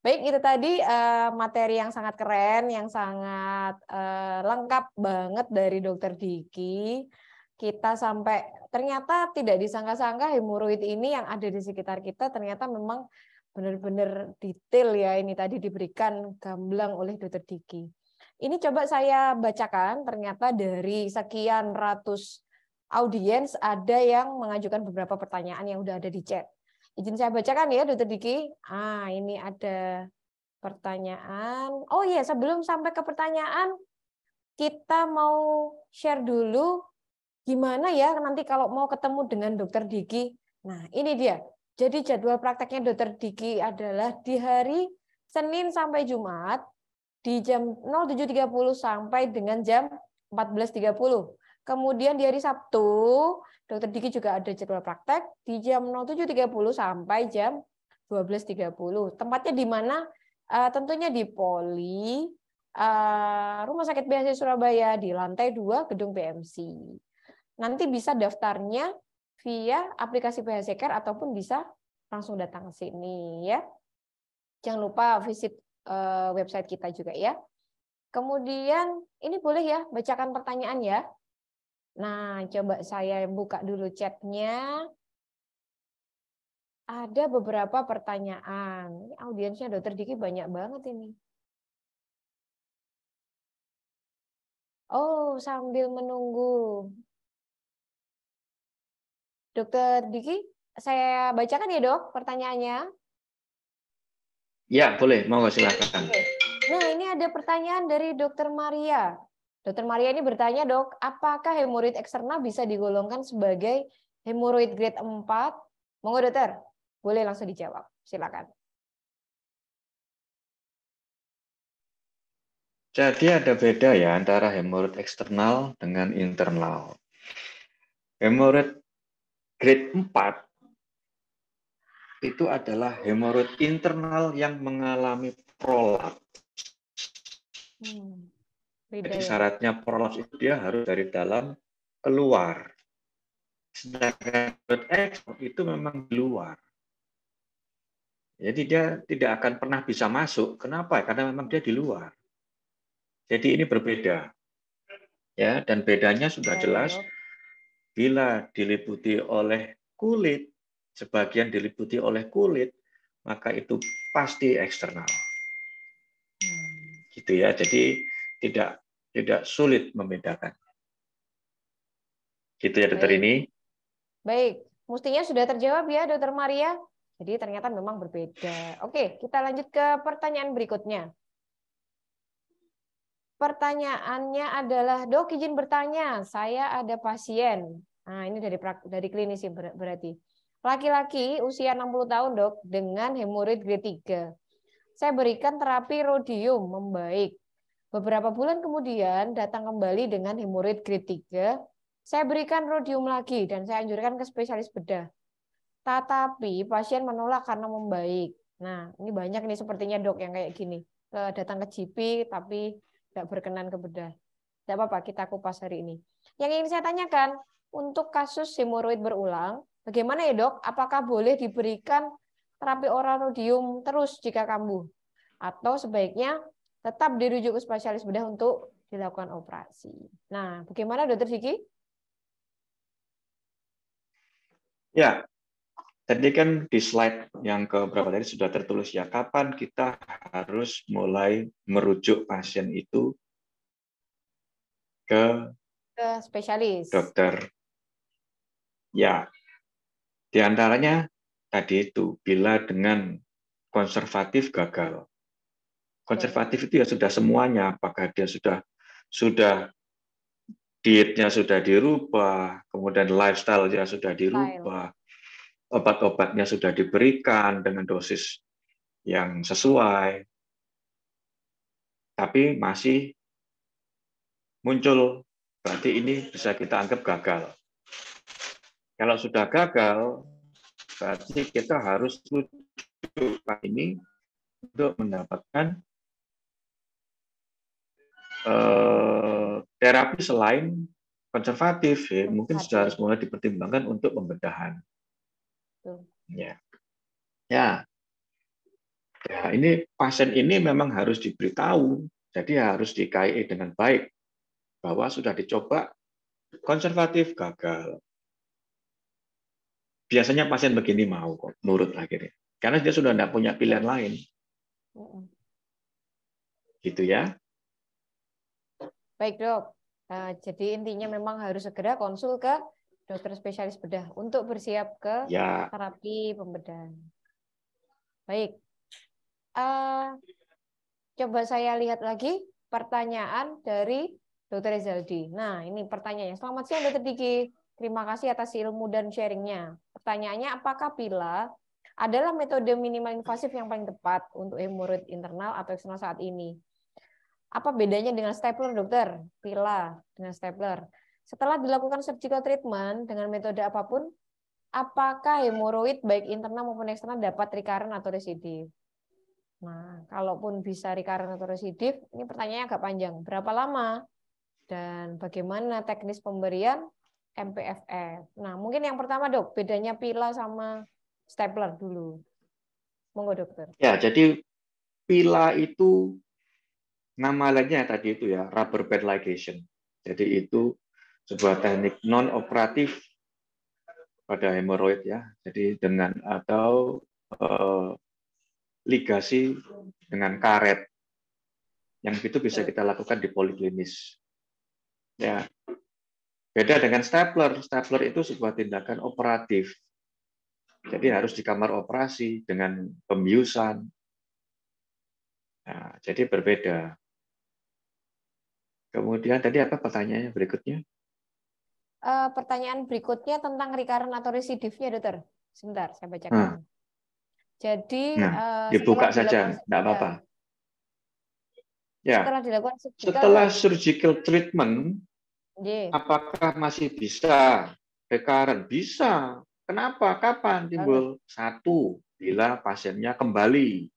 Speaker 1: Baik, itu tadi materi yang sangat keren, yang sangat lengkap banget dari Dokter Diki. Kita sampai ternyata tidak disangka-sangka hemoroid ini yang ada di sekitar kita ternyata memang benar-benar detail ya, ini tadi diberikan gamblang oleh Dokter Diki. Ini coba saya bacakan, ternyata dari sekian ratus audiens ada yang mengajukan beberapa pertanyaan yang udah ada di chat. Izin saya bacakan ya, Dokter Diki. Ini ada pertanyaan. Oh iya, sebelum sampai ke pertanyaan, kita mau share dulu gimana ya nanti kalau mau ketemu dengan Dokter Diki. Nah, ini dia. Jadi jadwal prakteknya Dokter Diki adalah di hari Senin sampai Jumat, di jam 07.30 sampai dengan jam 14.30. Kemudian di hari Sabtu, Dokter Diki juga ada jadwal praktek di jam 07.30 sampai jam 12.30. Tempatnya di mana? Tentunya di Poli, Rumah Sakit BHC Surabaya di lantai 2 Gedung PMC. Nanti bisa daftarnya via aplikasi BHC Care ataupun bisa langsung datang ke sini ya. Jangan lupa visit website kita juga ya. Kemudian ini boleh ya bacakan pertanyaan ya. Nah, coba saya buka dulu chatnya. Ada beberapa pertanyaan. Ini audiensnya Dokter Diki banyak banget ini. Oh, sambil menunggu Dokter Diki, saya bacakan ya Dok pertanyaannya.
Speaker 3: Ya, boleh. Mau silakan.
Speaker 1: Nah, ini ada pertanyaan dari Dokter Maria. Dokter Maria ini bertanya, Dok, apakah hemoroid eksternal bisa digolongkan sebagai hemoroid grade 4? Monggo, Dokter. Boleh langsung dijawab. Silakan.
Speaker 3: Jadi ada beda ya antara hemoroid eksternal dengan internal. Hemoroid grade 4 itu adalah hemoroid internal yang mengalami prolaps. Jadi syaratnya prolaps itu dia harus dari dalam keluar. Sedangkan ekspor itu memang di luar. Jadi dia tidak akan pernah bisa masuk. Kenapa? Karena memang dia di luar. Jadi ini berbeda. Ya, dan bedanya sudah
Speaker 1: Baik,
Speaker 3: jelas.
Speaker 1: Dok.
Speaker 3: Bila diliputi oleh kulit, sebagian diliputi oleh kulit, maka itu pasti eksternal. Gitu ya. Jadi tidak sulit membedakan. Gitu ya, Dokter
Speaker 1: Baik.
Speaker 3: ini.
Speaker 1: Baik, mestinya sudah terjawab ya, Dokter Maria. Jadi ternyata memang berbeda. Oke, kita lanjut ke pertanyaan berikutnya. Pertanyaannya adalah, Dok, izin bertanya, saya ada pasien. Nah, ini dari klinis berarti. Laki-laki usia 60 tahun, Dok, dengan hemoroid grade 3. Saya berikan terapi rhodium membaik. Beberapa bulan kemudian datang kembali dengan hemoroid grade 3. Saya berikan rhodium lagi dan saya anjurkan ke spesialis bedah. Tetapi pasien menolak karena membaik. Nah, ini banyak nih sepertinya, Dok, yang kayak gini. Datang ke GP tapi tidak berkenan ke bedah. Tidak apa-apa, kita kupas hari ini. Yang ingin saya tanyakan, untuk kasus hemoroid berulang, bagaimana ya, Dok? Apakah boleh diberikan terapi oral rhodium terus jika kambuh? Atau sebaiknya tetap dirujuk ke spesialis bedah untuk dilakukan operasi? Nah, bagaimana, Dokter Vicky?
Speaker 3: Ya, tadi kan di slide yang keberapa tadi sudah tertulis ya, kapan kita harus mulai merujuk pasien itu ke
Speaker 1: Spesialis.
Speaker 3: dokter. Ya, di antaranya tadi itu bila dengan konservatif gagal. Konservatif itu ya sudah semuanya, apakah dia sudah dietnya sudah dirubah, kemudian lifestyle-nya sudah dirubah, obat-obatnya sudah diberikan dengan dosis yang sesuai, tapi masih muncul, berarti ini bisa kita anggap gagal. Kalau sudah gagal, berarti kita harus rujuk ini untuk mendapatkan terapi selain konservatif, ya, mungkin sudah harus mulai dipertimbangkan untuk pembedahan. Ya. Ya, ini pasien ini memang harus diberitahu, jadi harus di KIE dengan baik bahwa sudah dicoba konservatif gagal. Biasanya pasien begini mau kok nurut akhirnya, karena dia sudah tidak punya pilihan lain. Gitu ya.
Speaker 1: Baik, Dok. Jadi intinya memang harus segera konsul ke dokter spesialis bedah untuk bersiap ke terapi pembedahan. Baik. Coba saya lihat lagi pertanyaan dari Dr. Rezaldi. Nah, ini pertanyaannya. Selamat siang, Dr. Diki. Terima kasih atas ilmu dan sharingnya. Pertanyaannya, apakah PILA adalah metode minimal invasif yang paling tepat untuk hemoroid internal atau eksternal saat ini? Apa bedanya dengan stapler, dokter? PILA dengan stapler. Setelah dilakukan surgical treatment dengan metode apapun, apakah hemoroid baik internal maupun eksternal dapat recurrent atau residif? Nah, kalaupun bisa recurrent atau residif, ini pertanyaannya agak panjang. Berapa lama? Dan bagaimana teknis pemberian MPFF? Nah, mungkin yang pertama, Dok, bedanya PILA sama stapler dulu. Monggo, dokter.
Speaker 3: Ya, jadi PILA itu nama lainnya tadi itu ya, rubber band ligation. Jadi itu sebuah teknik non-operatif pada hemoroid ya. Jadi dengan atau ligasi dengan karet. Yang itu bisa kita lakukan di poliklinis. Ya. Beda dengan stapler. Stapler itu sebuah tindakan operatif. Jadi harus di kamar operasi dengan pembiusan. Nah, jadi berbeda. Kemudian tadi apa pertanyaannya berikutnya?
Speaker 1: Pertanyaan berikutnya tentang recurrent atau residifnya, dokter. Sebentar, saya bacakan. Jadi
Speaker 3: dibuka saja, tidak apa-apa. Ya, setelah surgical treatment, apakah masih bisa recurrent? Bisa. Kenapa? Kapan timbul? Satu, bila pasiennya kembali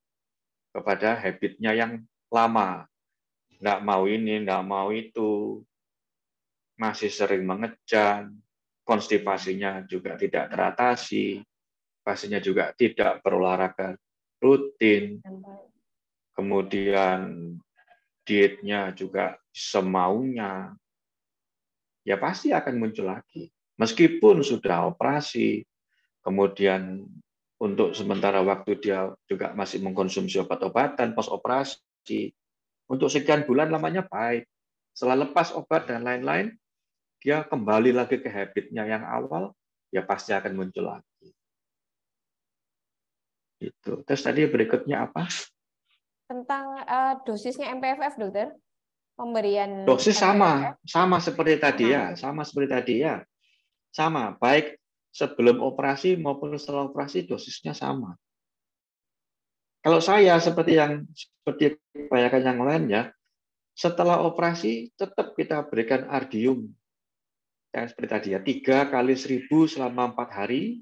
Speaker 3: kepada habitnya yang lama. Nggak mau ini, nggak mau itu. Masih sering mengejan. konstipasinya juga tidak teratasi, pasiennya juga tidak berolahraga rutin, kemudian dietnya juga semaunya, ya pasti akan muncul lagi. Meskipun sudah operasi, kemudian untuk sementara waktu dia juga masih mengkonsumsi obat-obatan pos operasi, untuk sekian bulan lamanya baik. Setelah lepas obat dan lain-lain, dia kembali lagi ke habitnya yang awal, ya pasti akan muncul lagi. Itu. Terus tadi berikutnya apa?
Speaker 1: Tentang dosisnya MPFF, dokter. Pemberian
Speaker 3: Dosis
Speaker 1: MPFF.
Speaker 3: sama seperti tadi ya, sama seperti tadi ya. Sama, baik sebelum operasi maupun setelah operasi dosisnya sama. Kalau saya seperti kebanyakan yang lain ya, setelah operasi tetap kita berikan ardium. Yang seperti tadi ya, 3 kali 1000 selama 4 hari,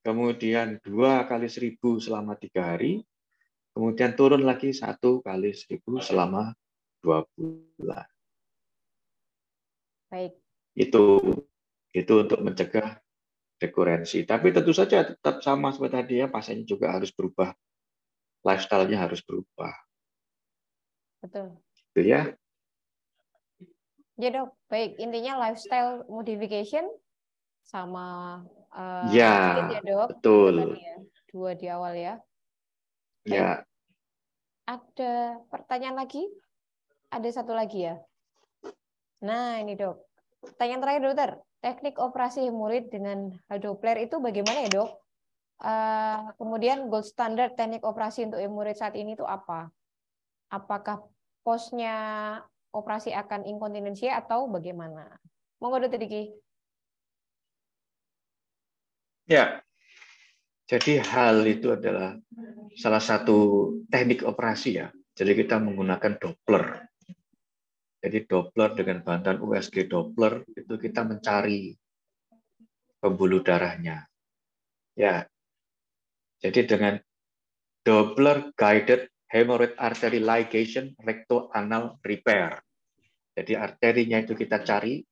Speaker 3: kemudian 2 kali 1000 selama 3 hari, kemudian turun lagi 1 kali 1000 selama 2 bulan.
Speaker 1: Baik.
Speaker 3: Itu untuk mencegah rekurensi. Tapi tentu saja tetap sama seperti tadi ya, pasiennya juga harus berubah. Lifestyle-nya harus berubah.
Speaker 1: Betul.
Speaker 3: Gitu ya.
Speaker 1: Ya dok, baik. Intinya lifestyle modification sama
Speaker 3: Ya,
Speaker 1: diet ya dok.
Speaker 3: betul.
Speaker 1: Itu tadi ya, 2 di awal ya. Baik.
Speaker 3: Ya.
Speaker 1: Ada pertanyaan lagi? Ada satu lagi ya. Nah ini dok. Pertanyaan terakhir dokter. Teknik operasi hemoroid dengan Doppler itu bagaimana ya dok? Kemudian gold standard teknik operasi untuk hemoroid saat ini itu apa? Apakah posnya operasi akan inkontinensia atau bagaimana? Monggo dokter Diki.
Speaker 3: Ya. Jadi hal itu adalah salah satu teknik operasi ya. Jadi kita menggunakan Doppler. Jadi Doppler dengan bantuan USG Doppler itu kita mencari pembuluh darahnya. Ya. Jadi dengan Doppler Guided Hemorrhoid Artery Ligation Rectoanal Repair. Jadi arterinya itu kita cari.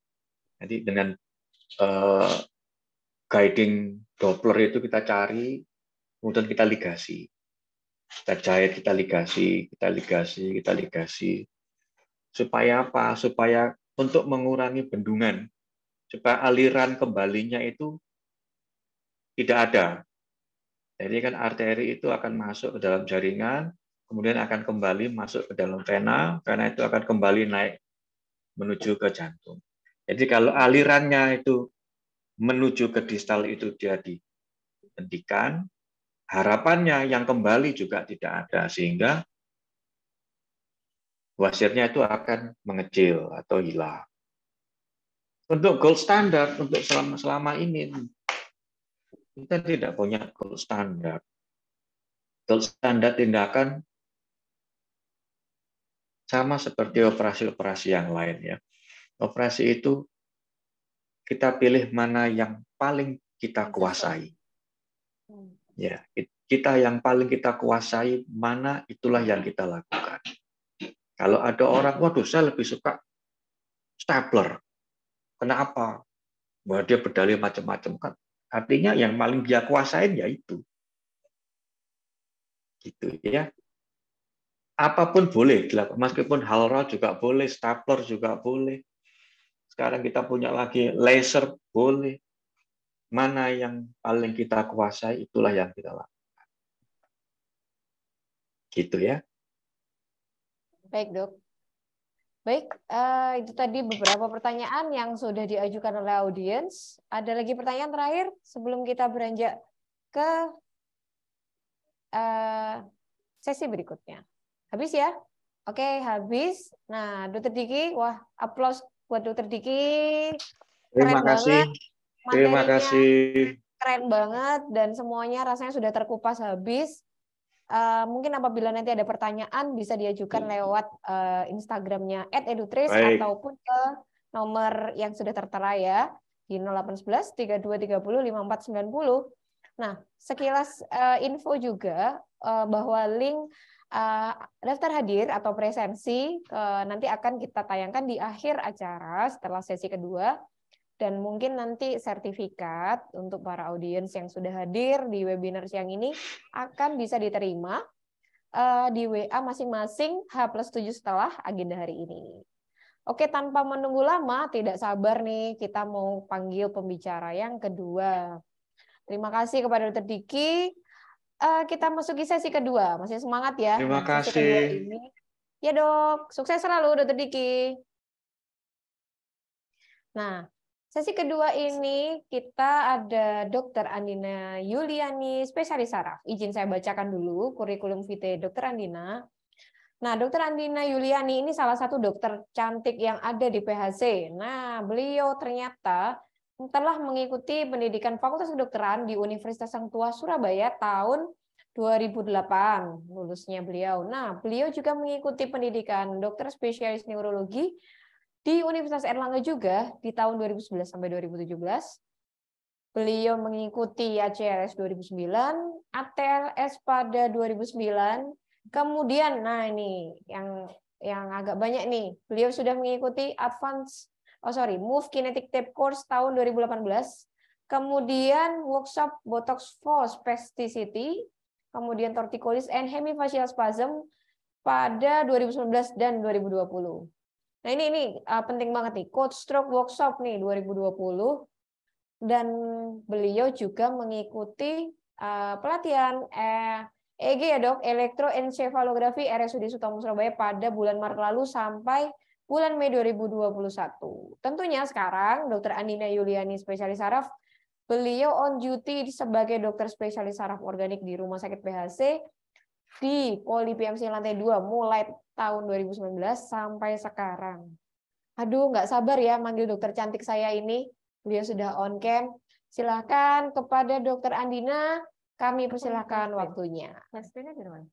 Speaker 3: Jadi dengan guiding Doppler itu kita cari, kemudian kita ligasi. Kita jahit, kita ligasi. Supaya apa? Supaya untuk mengurangi bendungan. Supaya aliran kembalinya itu tidak ada. Jadi kan arteri itu akan masuk ke dalam jaringan, kemudian akan kembali masuk ke dalam vena itu akan kembali naik menuju ke jantung. Jadi kalau alirannya itu menuju ke distal itu dia dihentikan, harapannya yang kembali juga tidak ada, sehingga wasirnya itu akan mengecil atau hilang. Untuk gold standard, untuk selama ini, kita tidak punya gold standard. Gold standard tindakan sama seperti operasi-operasi yang lain ya. Operasi itu kita pilih mana yang paling kita kuasai. Ya, kita yang paling kita kuasai mana itulah yang kita lakukan. Kalau ada orang, waduh saya lebih suka stapler. Kenapa? Bahwa dia berdalih macam-macam kan. Artinya yang paling dia kuasain ya itu. Gitu ya. Apapun boleh dilakukan. Meskipun Halra juga boleh, stapler juga boleh. Sekarang kita punya lagi laser boleh. Mana yang paling kita kuasai, itulah yang kita lakukan. Gitu ya.
Speaker 1: Baik, Dok. Baik, itu tadi beberapa pertanyaan yang sudah diajukan oleh audiens. Ada lagi pertanyaan terakhir sebelum kita beranjak ke sesi berikutnya. Habis ya? Oke, habis. Nah, Dokter Diki, wah, aplaus buat Dokter Diki.
Speaker 3: Terima kasih. Terima kasih.
Speaker 1: Keren banget dan semuanya rasanya sudah terkupas habis. Mungkin apabila nanti ada pertanyaan bisa diajukan lewat Instagramnya @edutrace ataupun ke nomor yang sudah tertera ya di 0811 3230 5490. Nah, sekilas info juga bahwa link daftar hadir atau presensi nanti akan kita tayangkan di akhir acara setelah sesi kedua. dan mungkin nanti sertifikat untuk para audiens yang sudah hadir di webinar siang ini akan bisa diterima di WA masing-masing H+7 setelah agenda hari ini. Oke, tanpa menunggu lama, tidak sabar nih kita mau panggil pembicara yang kedua. Terima kasih kepada Dr. Diki. Kita masuki sesi kedua. Masih semangat ya?
Speaker 3: Terima
Speaker 1: Sesi kedua
Speaker 3: kasih.
Speaker 1: ini. Ya dok, sukses selalu Dr. Diki. Nah, sesi kedua ini kita ada Dr. Andina Yuliani, spesialis saraf. Izin saya bacakan dulu kurikulum vitae Dr. Andina. Nah, Dr. Andina Yuliani ini salah satu dokter cantik yang ada di PHC. Nah, beliau ternyata telah mengikuti pendidikan Fakultas Kedokteran di Universitas Sang Tua Surabaya tahun 2008 lulusnya beliau. Nah, beliau juga mengikuti pendidikan dokter spesialis neurologi di Universitas Erlangga juga di tahun 2011 sampai 2017. Beliau mengikuti ACLS 2009, ATLS pada 2009. Kemudian, nah ini yang agak banyak nih. Beliau sudah mengikuti Move Kinetic Tape Course tahun 2018. Kemudian workshop Botox for Spasticity, kemudian Torticollis and Hemifacial Spasm pada 2019 dan 2020. Nah ini penting banget nih, Code Stroke Workshop nih 2020, dan beliau juga mengikuti pelatihan EEG ya dok, elektroencephalografi RSUD Sutomo Surabaya pada bulan Maret lalu sampai bulan Mei 2021. Tentunya sekarang Dr. Andina Yuliani, spesialis saraf, beliau on duty sebagai dokter spesialis saraf organik di Rumah Sakit PHC di Poli PMC lantai 2 mulai tahun 2019 sampai sekarang. Aduh, nggak sabar ya manggil dokter cantik saya ini. Beliau sudah on cam. Silakan kepada Dokter Andina, kami persilahkan waktunya. Flashscreen-nya di mana?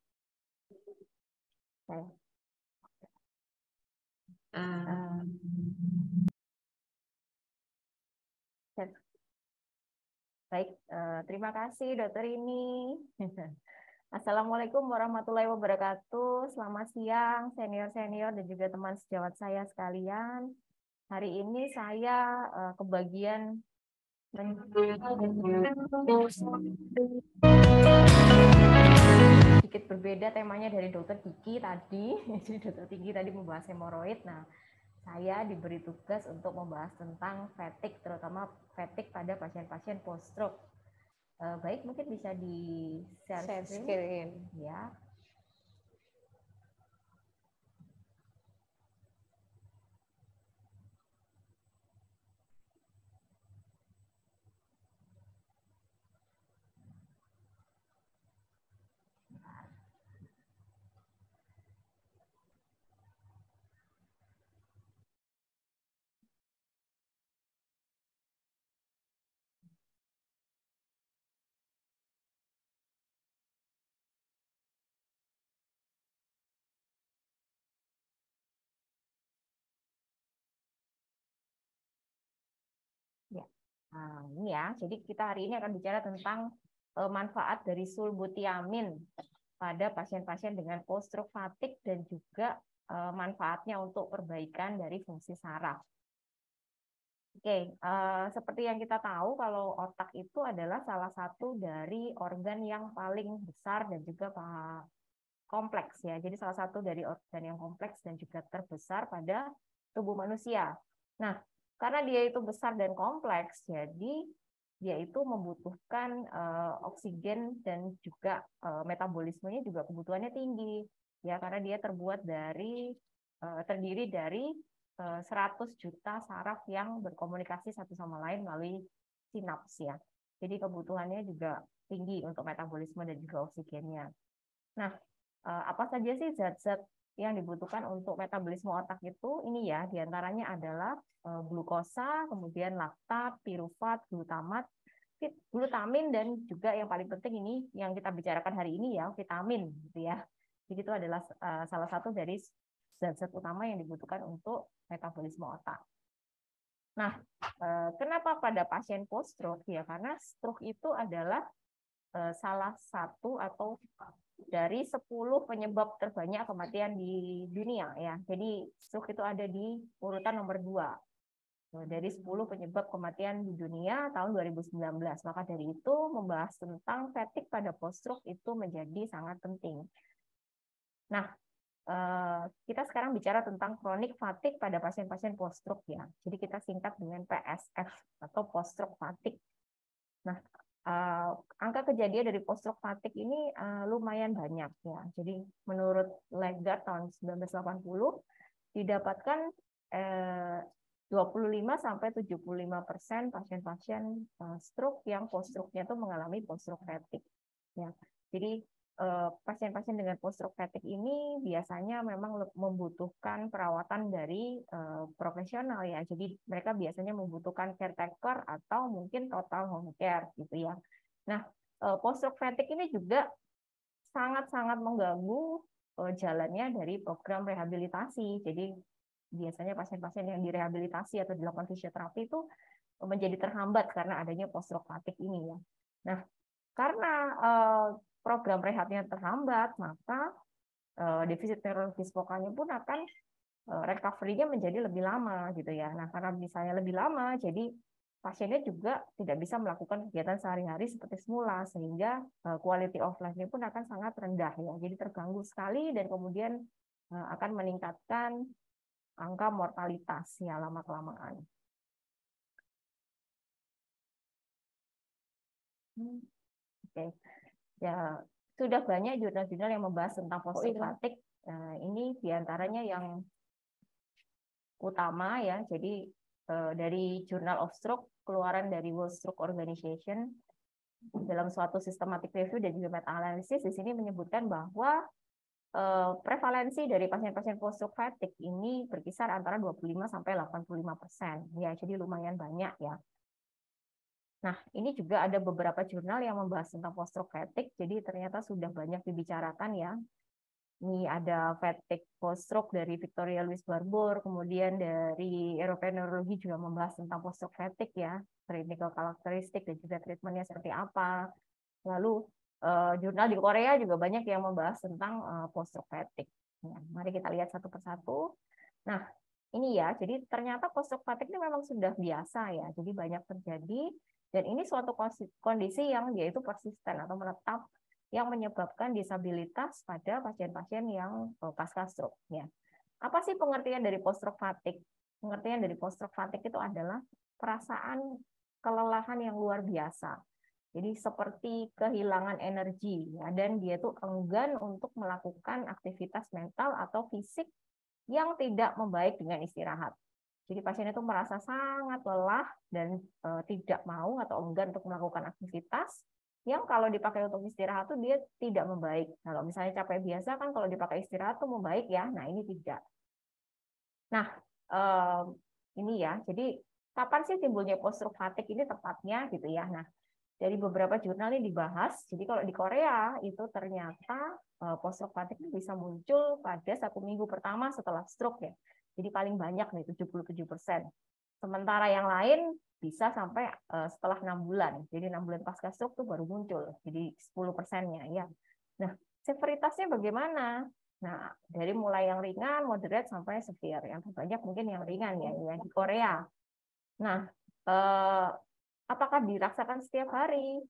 Speaker 1: Baik, terima kasih dokter ini. Assalamualaikum warahmatullahi wabarakatuh. Selamat siang senior-senior dan juga teman sejawat saya sekalian. Hari ini saya kebagian sedikit berbeda temanya dari dokter Diki tadi. Jadi dokter Diki tadi membahas hemoroid. Nah, saya diberi tugas untuk membahas tentang fatigue, terutama fatigue pada pasien-pasien post-stroke. Baik, mungkin bisa di share screen ya. Nah, ini ya, jadi kita hari ini akan bicara tentang manfaat dari sulbutiamin pada pasien-pasien dengan post-stroke fatigue dan juga manfaatnya untuk perbaikan dari fungsi saraf. Oke, seperti yang kita tahu kalau otak itu adalah salah satu dari organ yang paling besar dan juga kompleks ya. Jadi salah satu dari organ yang kompleks dan juga terbesar pada tubuh manusia. Nah, karena dia itu besar dan kompleks, jadi dia itu membutuhkan oksigen dan juga metabolismenya juga kebutuhannya tinggi, ya karena dia terdiri dari 100 juta saraf yang berkomunikasi satu sama lain melalui sinaps ya. Jadi kebutuhannya juga tinggi untuk metabolisme dan juga oksigennya. Nah, apa saja sih zat-zat yang dibutuhkan untuk metabolisme otak itu? Ini ya, diantaranya adalah glukosa, kemudian laktat, pirufat, glutamin, dan juga yang paling penting ini yang kita bicarakan hari ini ya, vitamin, gitu ya. Jadi itu adalah salah satu dari zat-zat utama yang dibutuhkan untuk metabolisme otak. Nah, kenapa pada pasien post-stroke? Ya, karena stroke itu adalah salah satu atau dari 10 penyebab terbanyak kematian di dunia ya. Jadi stroke itu ada di urutan nomor 2. dari 10 penyebab kematian di dunia tahun 2019. Maka dari itu membahas tentang fatigue pada post-stroke itu menjadi sangat penting. Nah, kita sekarang bicara tentang chronic fatigue pada pasien-pasien post-stroke ya. Jadi kita singkat dengan PSF atau post-stroke fatigue. Nah, angka kejadian dari post-stroke fatigue ini lumayan banyak ya. Jadi menurut Legard tahun 1980 didapatkan 25-75% pasien-pasien stroke yang post-stroke-nya itu mengalami post-stroke fatigue. Ya. Jadi pasien-pasien dengan post-stroke fatigue ini biasanya memang membutuhkan perawatan dari profesional ya. Jadi mereka biasanya membutuhkan caretaker atau mungkin total home care gitu ya. Nah, post-stroke fatigue ini juga sangat-sangat mengganggu jalannya dari program rehabilitasi. Jadi biasanya pasien-pasien yang direhabilitasi atau dilakukan fisioterapi itu menjadi terhambat karena adanya post-stroke fatigue ini ya. Nah, karena program rehabnya terhambat, maka defisit neurologis vokalnya pun akan recovery-nya menjadi lebih lama gitu ya. Nah, karena misalnya lebih lama, jadi pasiennya juga tidak bisa melakukan kegiatan sehari-hari seperti semula, sehingga quality of life-nya pun akan sangat rendah ya. Jadi terganggu sekali dan kemudian akan meningkatkan angka mortalitas ya lama-kelamaan. Oke. Ya, sudah banyak jurnal-jurnal yang membahas tentang post-stroke fatigue. Ini diantaranya yang utama ya. Jadi dari Journal of Stroke, keluaran dari World Stroke Organization dalam suatu systematic review dan juga meta-analisis di sini menyebutkan bahwa prevalensi dari pasien-pasien post-stroke fatigue ini berkisar antara 25-85%. Ya, jadi lumayan banyak ya. Nah, ini juga ada beberapa jurnal yang membahas tentang post-stroke fatigue, jadi ternyata sudah banyak dibicarakan ya. Ini ada fatigue post-stroke dari Victoria Louise Barbour, kemudian dari European Neurology juga membahas tentang post-stroke fatigue ya, clinical karakteristik dan juga treatmentnya seperti apa. Lalu jurnal di Korea juga banyak yang membahas tentang post-stroke fatigue. Ya, mari kita lihat satu persatu. Nah, ini ya, jadi ternyata post-stroke fatigue ini memang sudah biasa ya, jadi banyak terjadi, dan ini suatu kondisi yang dia itu persisten atau menetap, yang menyebabkan disabilitas pada pasien-pasien yang pasca stroke. Ya. Apa sih pengertian dari post-stroke fatigue? Pengertian dari post-stroke fatigue itu adalah perasaan kelelahan yang luar biasa. Jadi seperti kehilangan energi ya, dan dia tuh enggan untuk melakukan aktivitas mental atau fisik yang tidak membaik dengan istirahat. Jadi pasien itu merasa sangat lelah dan tidak mau atau enggan untuk melakukan aktivitas yang kalau dipakai untuk istirahat tuh dia tidak membaik. Kalau misalnya capek biasa kan kalau dipakai istirahat tuh membaik ya. Nah, ini tidak. Nah, ini ya. Jadi kapan sih timbulnya post-stroke fatigue ini tepatnya gitu ya. Nah, dari beberapa jurnal ini dibahas. Jadi kalau di Korea itu ternyata post-stroke fatigue ini bisa muncul pada 1 minggu pertama setelah stroke ya. Jadi paling banyak nih 77%. Sementara yang lain bisa sampai setelah 6 bulan. Jadi 6 bulan pasca stroke itu baru muncul. Jadi 10%-nya ya. Nah, severitasnya bagaimana? Nah, dari mulai yang ringan, moderate sampai severe. Yang terbanyak mungkin yang ringan ya di Korea. Nah, apakah dirasakan setiap hari?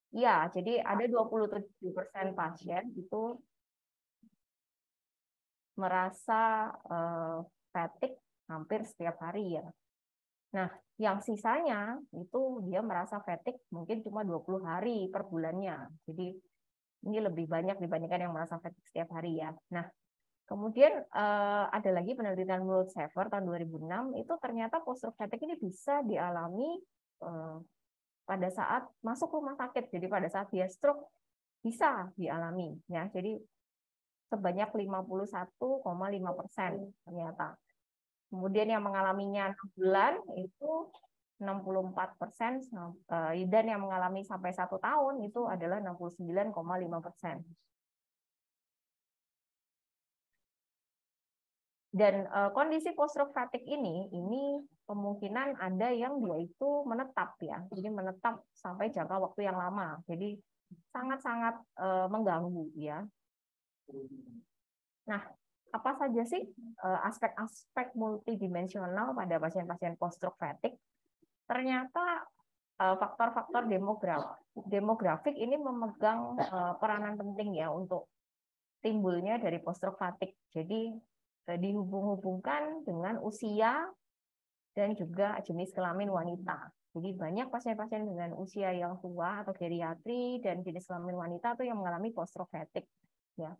Speaker 1: Ya, jadi ada 27% pasien itu merasa fatigue hampir setiap hari ya. Nah, yang sisanya itu dia merasa fatigue mungkin cuma 20 hari per bulannya. Jadi ini lebih banyak dibandingkan yang merasa fatigue setiap hari ya. Nah, kemudian ada lagi penelitian menurut Sever tahun 2006, itu ternyata post-stroke fatigue ini bisa dialami pada saat masuk rumah sakit. Jadi pada saat dia stroke bisa dialami ya. Jadi sebanyak 51,5% ternyata. Kemudian yang mengalaminya 6 bulan itu 64%, dan yang mengalami sampai 1 tahun itu adalah 69,5%. Dan kondisi post-stroke fatigue ini kemungkinan ada yang dia itu menetap ya, jadi menetap sampai jangka waktu yang lama, jadi sangat-sangat mengganggu ya. Nah, apa saja sih aspek-aspek multidimensional pada pasien-pasien post-stroke fatigue? Ternyata faktor-faktor demografik ini memegang peranan penting ya untuk timbulnya dari post-stroke fatigue. Jadi dihubung-hubungkan dengan usia dan juga jenis kelamin wanita. Jadi banyak pasien-pasien dengan usia yang tua atau geriatri dan jenis kelamin wanita itu yang mengalami post-stroke fatigue. Ya.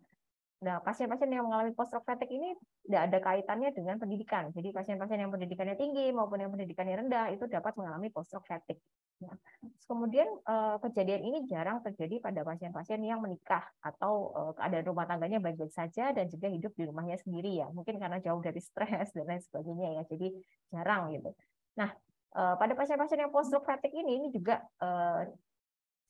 Speaker 1: Nah, pasien-pasien yang mengalami post-stroke fatigue ini tidak ada kaitannya dengan pendidikan. Jadi pasien-pasien yang pendidikannya tinggi maupun yang pendidikannya rendah itu dapat mengalami post-stroke fatigue. Nah, kemudian kejadian ini jarang terjadi pada pasien-pasien yang menikah atau keadaan rumah tangganya baik-baik saja dan juga hidup di rumahnya sendiri ya. Mungkin karena jauh dari stres dan lain sebagainya ya. Jadi jarang gitu. Nah, pada pasien-pasien yang post-stroke fatigue ini juga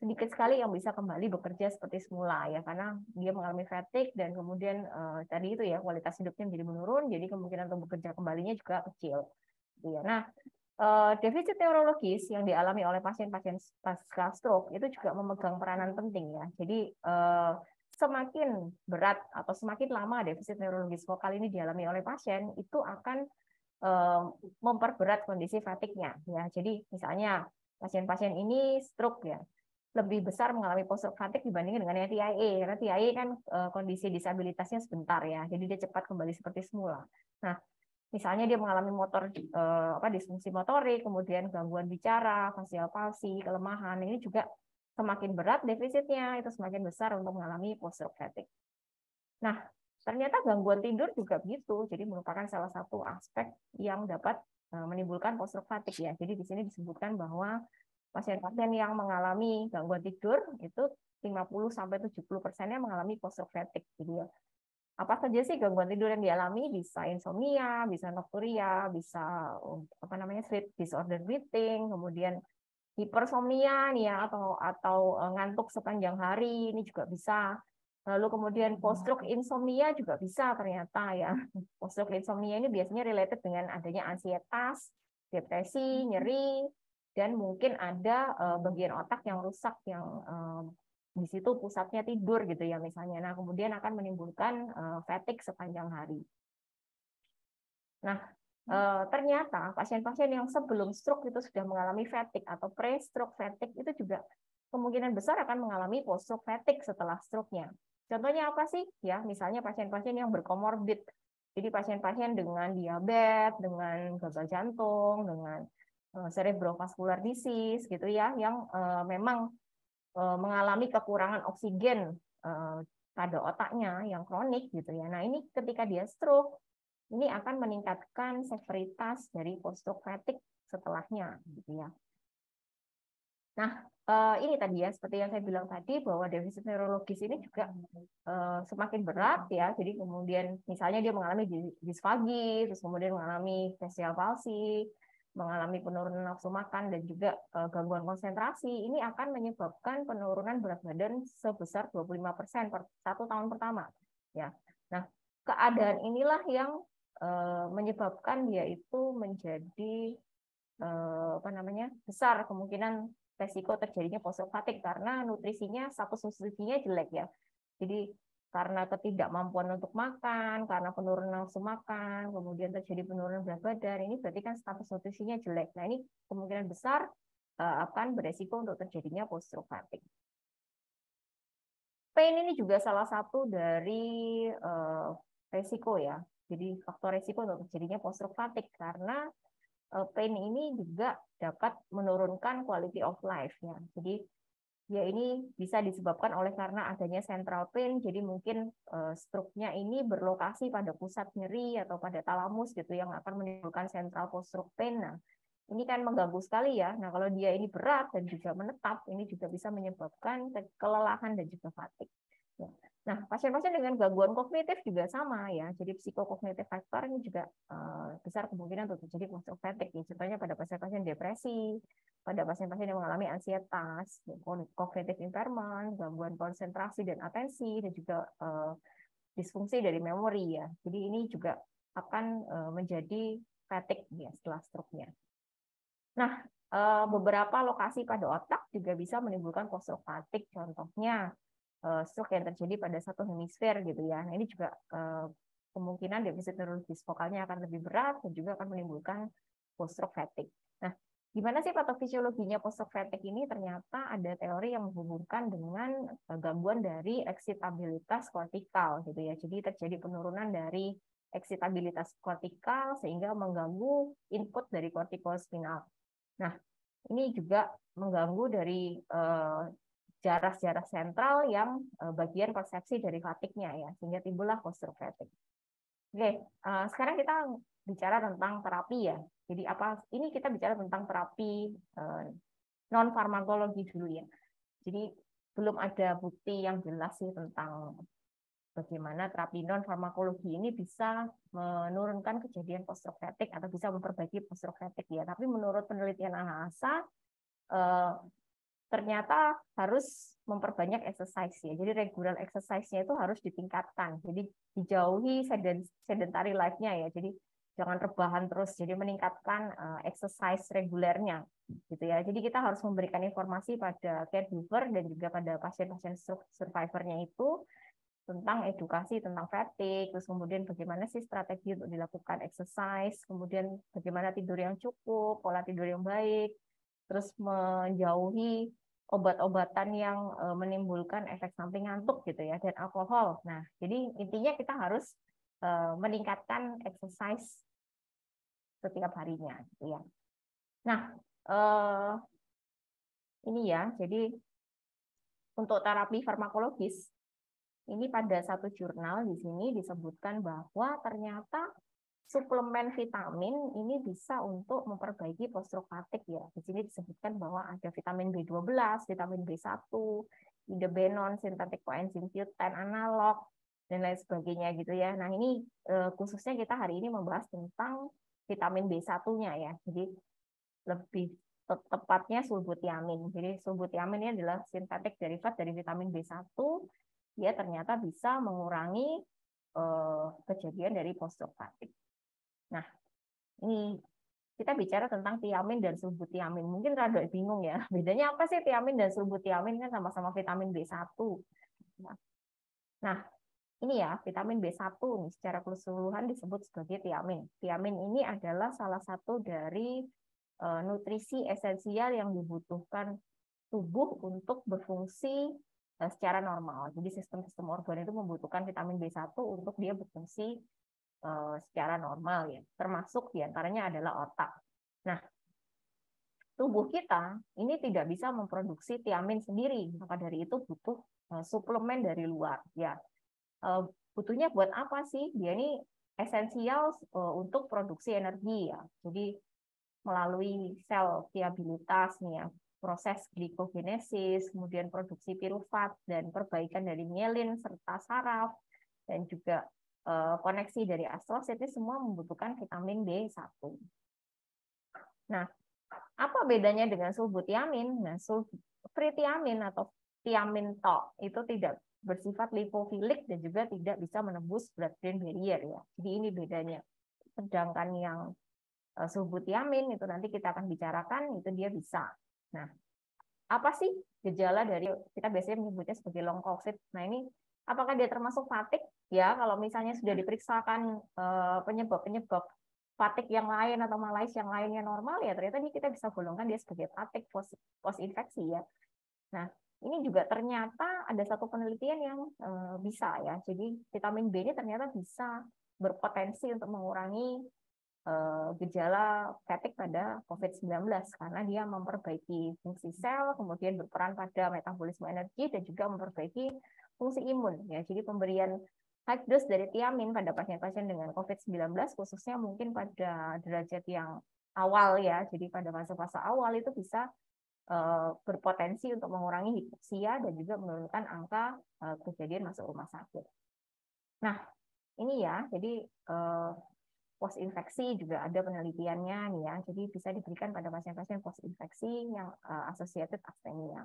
Speaker 1: sedikit sekali yang bisa kembali bekerja seperti semula ya, karena dia mengalami fatigue dan kemudian tadi itu ya kualitas hidupnya menjadi menurun, jadi kemungkinan untuk bekerja kembalinya juga kecil. Ya. Nah, defisit neurologis yang dialami oleh pasien-pasien pasca stroke itu juga memegang peranan penting ya. Jadi semakin berat atau semakin lama defisit neurologis vokal ini dialami oleh pasien itu akan memperberat kondisi fatigue-nya ya. Jadi misalnya pasien-pasien ini stroke ya, lebih besar mengalami post-stroke fatigue dibandingkan dengan yang TIA, karena TIA kan kondisi disabilitasnya sebentar ya, jadi dia cepat kembali seperti semula. Nah, misalnya dia mengalami disfungsi motorik, kemudian gangguan bicara, facial palsy, kelemahan, ini juga semakin berat defisitnya, itu semakin besar untuk mengalami post-stroke fatigue. Nah, ternyata gangguan tidur juga begitu, jadi merupakan salah satu aspek yang dapat menimbulkan post-stroke fatigue ya. Jadi di sini disebutkan bahwa pasien-pasien yang mengalami gangguan tidur itu 50-70%-nya mengalami post-stroke fatigue. Jadi apa saja sih gangguan tidur yang dialami? Bisa insomnia, bisa nokturia, bisa sleep disorder breathing, kemudian hipersomnia nih ya, atau ngantuk sepanjang hari ini juga bisa. Lalu kemudian post-stroke insomnia juga bisa ternyata ya. Post-stroke insomnia ini biasanya related dengan adanya ansietas, depresi, nyeri, dan mungkin ada bagian otak yang rusak yang di situ pusatnya tidur gitu ya misalnya. Nah, kemudian akan menimbulkan fatigue sepanjang hari. Nah, ternyata pasien-pasien yang sebelum stroke itu sudah mengalami fatigue atau pre-stroke fatigue itu juga kemungkinan besar akan mengalami post-stroke fatigue setelah stroke-nya. Contohnya apa sih? Ya, misalnya pasien-pasien yang berkomorbid. Jadi pasien-pasien dengan diabetes, dengan gagal jantung, dengan cerebrovascular disease gitu ya, yang memang mengalami kekurangan oksigen pada otaknya yang kronik gitu ya. Nah, ini ketika dia stroke, ini akan meningkatkan severitas dari post-stroke fatigue setelahnya gitu ya. Nah, ini tadi ya seperti yang saya bilang tadi bahwa defisit neurologis ini juga semakin berat ya. Jadi kemudian misalnya dia mengalami disfagi, terus kemudian mengalami facial palsy, mengalami penurunan nafsu makan dan juga gangguan konsentrasi, ini akan menyebabkan penurunan berat badan sebesar 25% per 1 tahun pertama. Ya. Nah, keadaan inilah yang menyebabkan dia itu menjadi besar kemungkinan resiko terjadinya post-stroke fatigue karena status nutrisinya jelek ya. Jadi karena ketidakmampuan untuk makan, karena penurunan nafsu makan, kemudian terjadi penurunan berat badan, ini berarti kan status nutrisinya jelek. Nah, ini kemungkinan besar akan beresiko untuk terjadinya post-stroke fatigue. Pain ini juga salah satu dari resiko ya. Jadi faktor resiko untuk terjadinya post-stroke fatigue karena pain ini juga dapat menurunkan quality of life ya. Jadi ya ini bisa disebabkan oleh karena adanya central pain, jadi mungkin stroke-nya ini berlokasi pada pusat nyeri atau pada talamus gitu yang akan menimbulkan central post-stroke pain. Nah, ini kan mengganggu sekali ya. Nah, kalau dia ini berat dan juga menetap, ini juga bisa menyebabkan kelelahan dan juga fatigue. Nah, pasien-pasien dengan gangguan kognitif juga sama ya. Jadi psikokognitif faktor ini juga besar kemungkinan untuk terjadi post-stroke fatigue. Ya, contohnya pada pasien-pasien depresi, pada pasien-pasien yang mengalami ansietas, cognitive impairment, gangguan konsentrasi dan atensi, dan juga disfungsi dari memori ya. Jadi ini juga akan menjadi fatigue ya setelah stroke-nya. Nah, beberapa lokasi pada otak juga bisa menimbulkan post-stroke fatigue. Contohnya stroke yang terjadi pada satu hemisfer gitu ya. Nah, ini juga kemungkinan defisit neurologis vokalnya akan lebih berat dan juga akan menimbulkan post-stroke fatigue. Nah, gimana sih patofisiologinya post-stroke fatigue ini? Ternyata ada teori yang menghubungkan dengan gangguan dari eksitabilitas kortikal gitu ya. Jadi terjadi penurunan dari eksitabilitas kortikal sehingga mengganggu input dari kortikospinal. Nah, ini juga mengganggu dari jarak-jarak sentral yang bagian persepsi dari fatigue-nya ya, sehingga timbullah post-stroke fatigue. Oke, sekarang kita bicara tentang terapi ya. Jadi ini kita bicara tentang terapi non farmakologi dulu ya. Jadi belum ada bukti yang jelas sih tentang bagaimana terapi non farmakologi ini bisa menurunkan kejadian post-stroke fatigue atau bisa memperbaiki post-stroke fatigue ya. Tapi menurut penelitian AHASA ternyata harus memperbanyak exercise ya. Jadi regular exercise-nya itu harus ditingkatkan. Jadi dijauhi sedentary life-nya ya. Jadi jangan rebahan terus. Jadi meningkatkan exercise regulernya gitu ya. Jadi kita harus memberikan informasi pada caregiver dan juga pada pasien-pasien survivornya itu tentang edukasi tentang fatigue, terus kemudian bagaimana sih strategi untuk dilakukan exercise, kemudian bagaimana tidur yang cukup, pola tidur yang baik, terus menjauhi obat-obatan yang menimbulkan efek samping ngantuk gitu ya, dan alkohol. Nah, jadi intinya kita harus meningkatkan exercise setiap harinya gitu ya. Nah, ini ya, jadi untuk terapi farmakologis ini pada satu jurnal di sini disebutkan bahwa ternyata suplemen vitamin ini bisa untuk memperbaiki post-stroke fatigue ya. Di sini disebutkan bahwa ada vitamin B12, vitamin B1, idebenon, sintetik coenzim Q10 analog dan lain sebagainya gitu ya. Nah, ini khususnya kita hari ini membahas tentang vitamin B1-nya ya. Jadi lebih tepatnya sulbutiamin. Jadi sulbutiamin ini adalah sintetik derivat dari vitamin B1. Dia ternyata bisa mengurangi kejadian dari post-stroke fatigue. Nah, ini kita bicara tentang tiamin dan sulbutiamin. Mungkin rada bingung ya, bedanya apa sih tiamin dan sulbutiamin? Kan sama-sama vitamin B1. Nah, ini ya, vitamin B1 nih, secara keseluruhan disebut sebagai tiamin. Tiamin ini adalah salah satu dari nutrisi esensial yang dibutuhkan tubuh untuk berfungsi secara normal. Jadi sistem-sistem organ itu membutuhkan vitamin B1 untuk dia berfungsi secara normal ya. Termasuk diantaranya adalah otak. Nah, tubuh kita ini tidak bisa memproduksi tiamin sendiri. Maka dari itu butuh suplemen dari luar. Ya, butuhnya buat apa sih? Dia ini esensial untuk produksi energi ya. Jadi melalui sel viabilitas nih ya, proses glikogenesis, kemudian produksi pirufat dan perbaikan dari mielin serta saraf dan juga koneksi dari astrosit itu semua membutuhkan vitamin B1. Nah, apa bedanya dengan sulbutiamin? Nah, sulfritiamin atau tiamin tok itu tidak bersifat lipofilik dan juga tidak bisa menembus blood-brain barrier ya. Jadi ini bedanya. Sedangkan yang sulbutiamin itu nanti kita akan bicarakan itu dia bisa. Nah, apa sih gejala dari kita biasanya menyebutnya sebagai long COVID? Nah, ini apakah dia termasuk fatigue? Ya, kalau misalnya sudah diperiksakan penyebab-penyebab fatigue yang lain atau malaise yang lainnya normal ya ternyata kita bisa golongkan dia sebagai fatigue post infeksi ya. Nah, ini juga ternyata ada satu penelitian yang bisa ya. Jadi vitamin B ini ternyata bisa berpotensi untuk mengurangi gejala fatigue pada COVID-19 karena dia memperbaiki fungsi sel, kemudian berperan pada metabolisme energi dan juga memperbaiki fungsi imun ya. Jadi pemberian high dose dari tiamin pada pasien-pasien dengan COVID-19 khususnya mungkin pada derajat yang awal ya. Jadi pada fase-fase awal itu bisa berpotensi untuk mengurangi hipoksia dan juga menurunkan angka kejadian masuk rumah sakit. Nah, ini ya. Jadi post infeksi juga ada penelitiannya nih ya. Jadi bisa diberikan pada pasien-pasien post infeksi yang associated asthenia.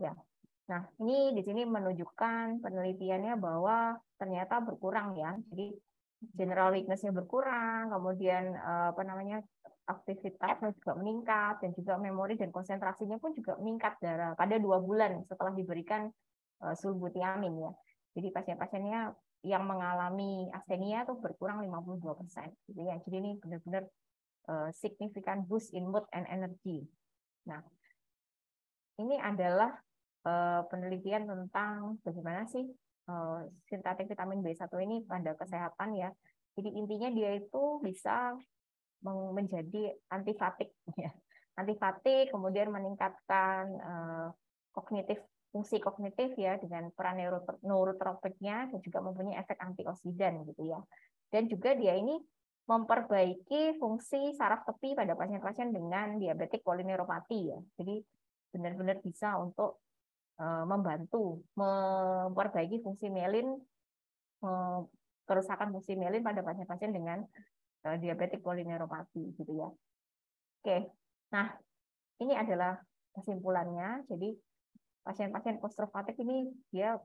Speaker 1: Ya. Nah, ini di sini menunjukkan penelitiannya bahwa ternyata berkurang ya. Jadi general weakness-nya berkurang, kemudian aktivitasnya juga meningkat dan juga memori dan konsentrasinya pun juga meningkat pada 2 bulan setelah diberikan sulbutiamin ya. Jadi pasien-pasiennya yang mengalami astenia tuh berkurang 52%, gitu ya. Jadi ini benar-benar signifikan boost in mood and energy. Nah, ini adalah penelitian tentang bagaimana sih sintetik vitamin B1 ini pada kesehatan ya. Jadi intinya dia itu bisa menjadi antifatik ya. Antifatik, kemudian meningkatkan fungsi kognitif ya dengan peran neurotropiknya, dan juga mempunyai efek antioksidan gitu ya. Dan juga dia ini memperbaiki fungsi saraf tepi pada pasien-pasien dengan diabetik polineuropati ya. Jadi benar-benar bisa untuk membantu memperbaiki fungsi mielin, kerusakan fungsi mielin pada pasien-pasien dengan diabetik polineuropati gitu ya. Oke, nah ini adalah kesimpulannya. Jadi pasien-pasien post-traumatik ini dia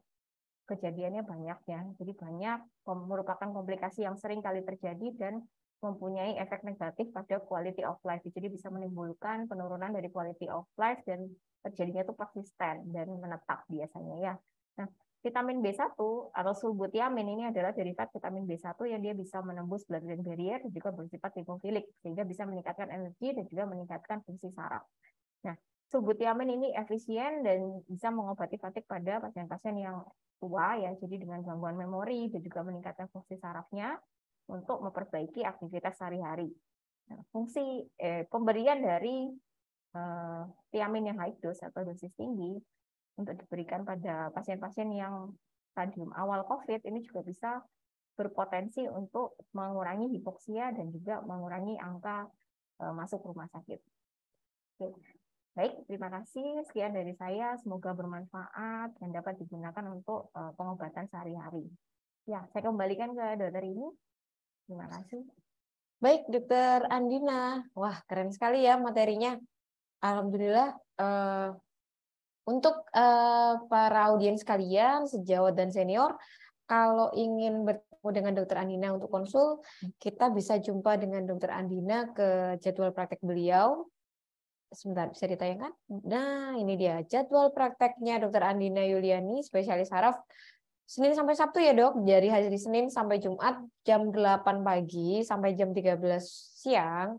Speaker 1: kejadiannya banyak ya. Jadi banyak merupakan komplikasi yang sering kali terjadi dan mempunyai efek negatif pada quality of life. Jadi bisa menimbulkan penurunan dari quality of life dan terjadinya itu persisten dan menetap biasanya ya. Nah, vitamin B1 atau sulbutiamin ini adalah derivat vitamin B1 yang dia bisa menembus blood-brain barrier dan juga bersifat lipofilik sehingga bisa meningkatkan energi dan juga meningkatkan fungsi saraf. Nah, sulbutiamin ini efisien dan bisa mengobati fatigue pada pasien-pasien yang tua ya, jadi dengan gangguan memori dan juga meningkatkan fungsi sarafnya untuk memperbaiki aktivitas sehari-hari. Nah, fungsi pemberian dari tiamin yang high dose atau dosis tinggi untuk diberikan pada pasien-pasien yang stadium awal COVID ini juga bisa berpotensi untuk mengurangi hipoksia dan juga mengurangi angka masuk rumah sakit. Oke. Baik, terima kasih. Sekian dari saya. Semoga bermanfaat dan dapat digunakan untuk pengobatan sehari-hari. Ya, saya kembalikan ke dokter ini. Terima kasih.
Speaker 4: Baik, Dokter Andina. Wah, keren sekali ya materinya. Alhamdulillah. Untuk para audiens kalian, sejawat dan senior, kalau ingin bertemu dengan Dokter Andina untuk konsul, kita bisa jumpa dengan Dokter Andina ke jadwal praktek beliau. Sebentar, bisa ditayangkan? Nah, ini dia jadwal prakteknya Dokter Andina Yuliani, spesialis saraf. Senin sampai Sabtu ya dok, dari hari Senin sampai Jumat jam 8 pagi sampai jam 13 siang.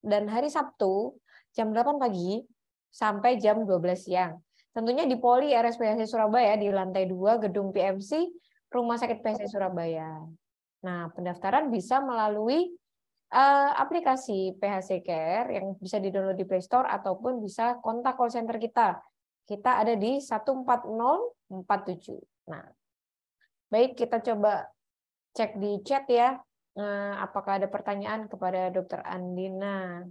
Speaker 4: Dan hari Sabtu jam 8 pagi sampai jam 12 siang. Tentunya di Poli RSPHC Surabaya di lantai 2 Gedung PMC Rumah Sakit PSC Surabaya. Nah, pendaftaran bisa melalui aplikasi PHC Care yang bisa di-download di Play Store ataupun bisa kontak call center kita. Kita ada di 14047. Nah, baik, kita coba cek di chat ya. Apakah ada pertanyaan kepada Dokter Andina?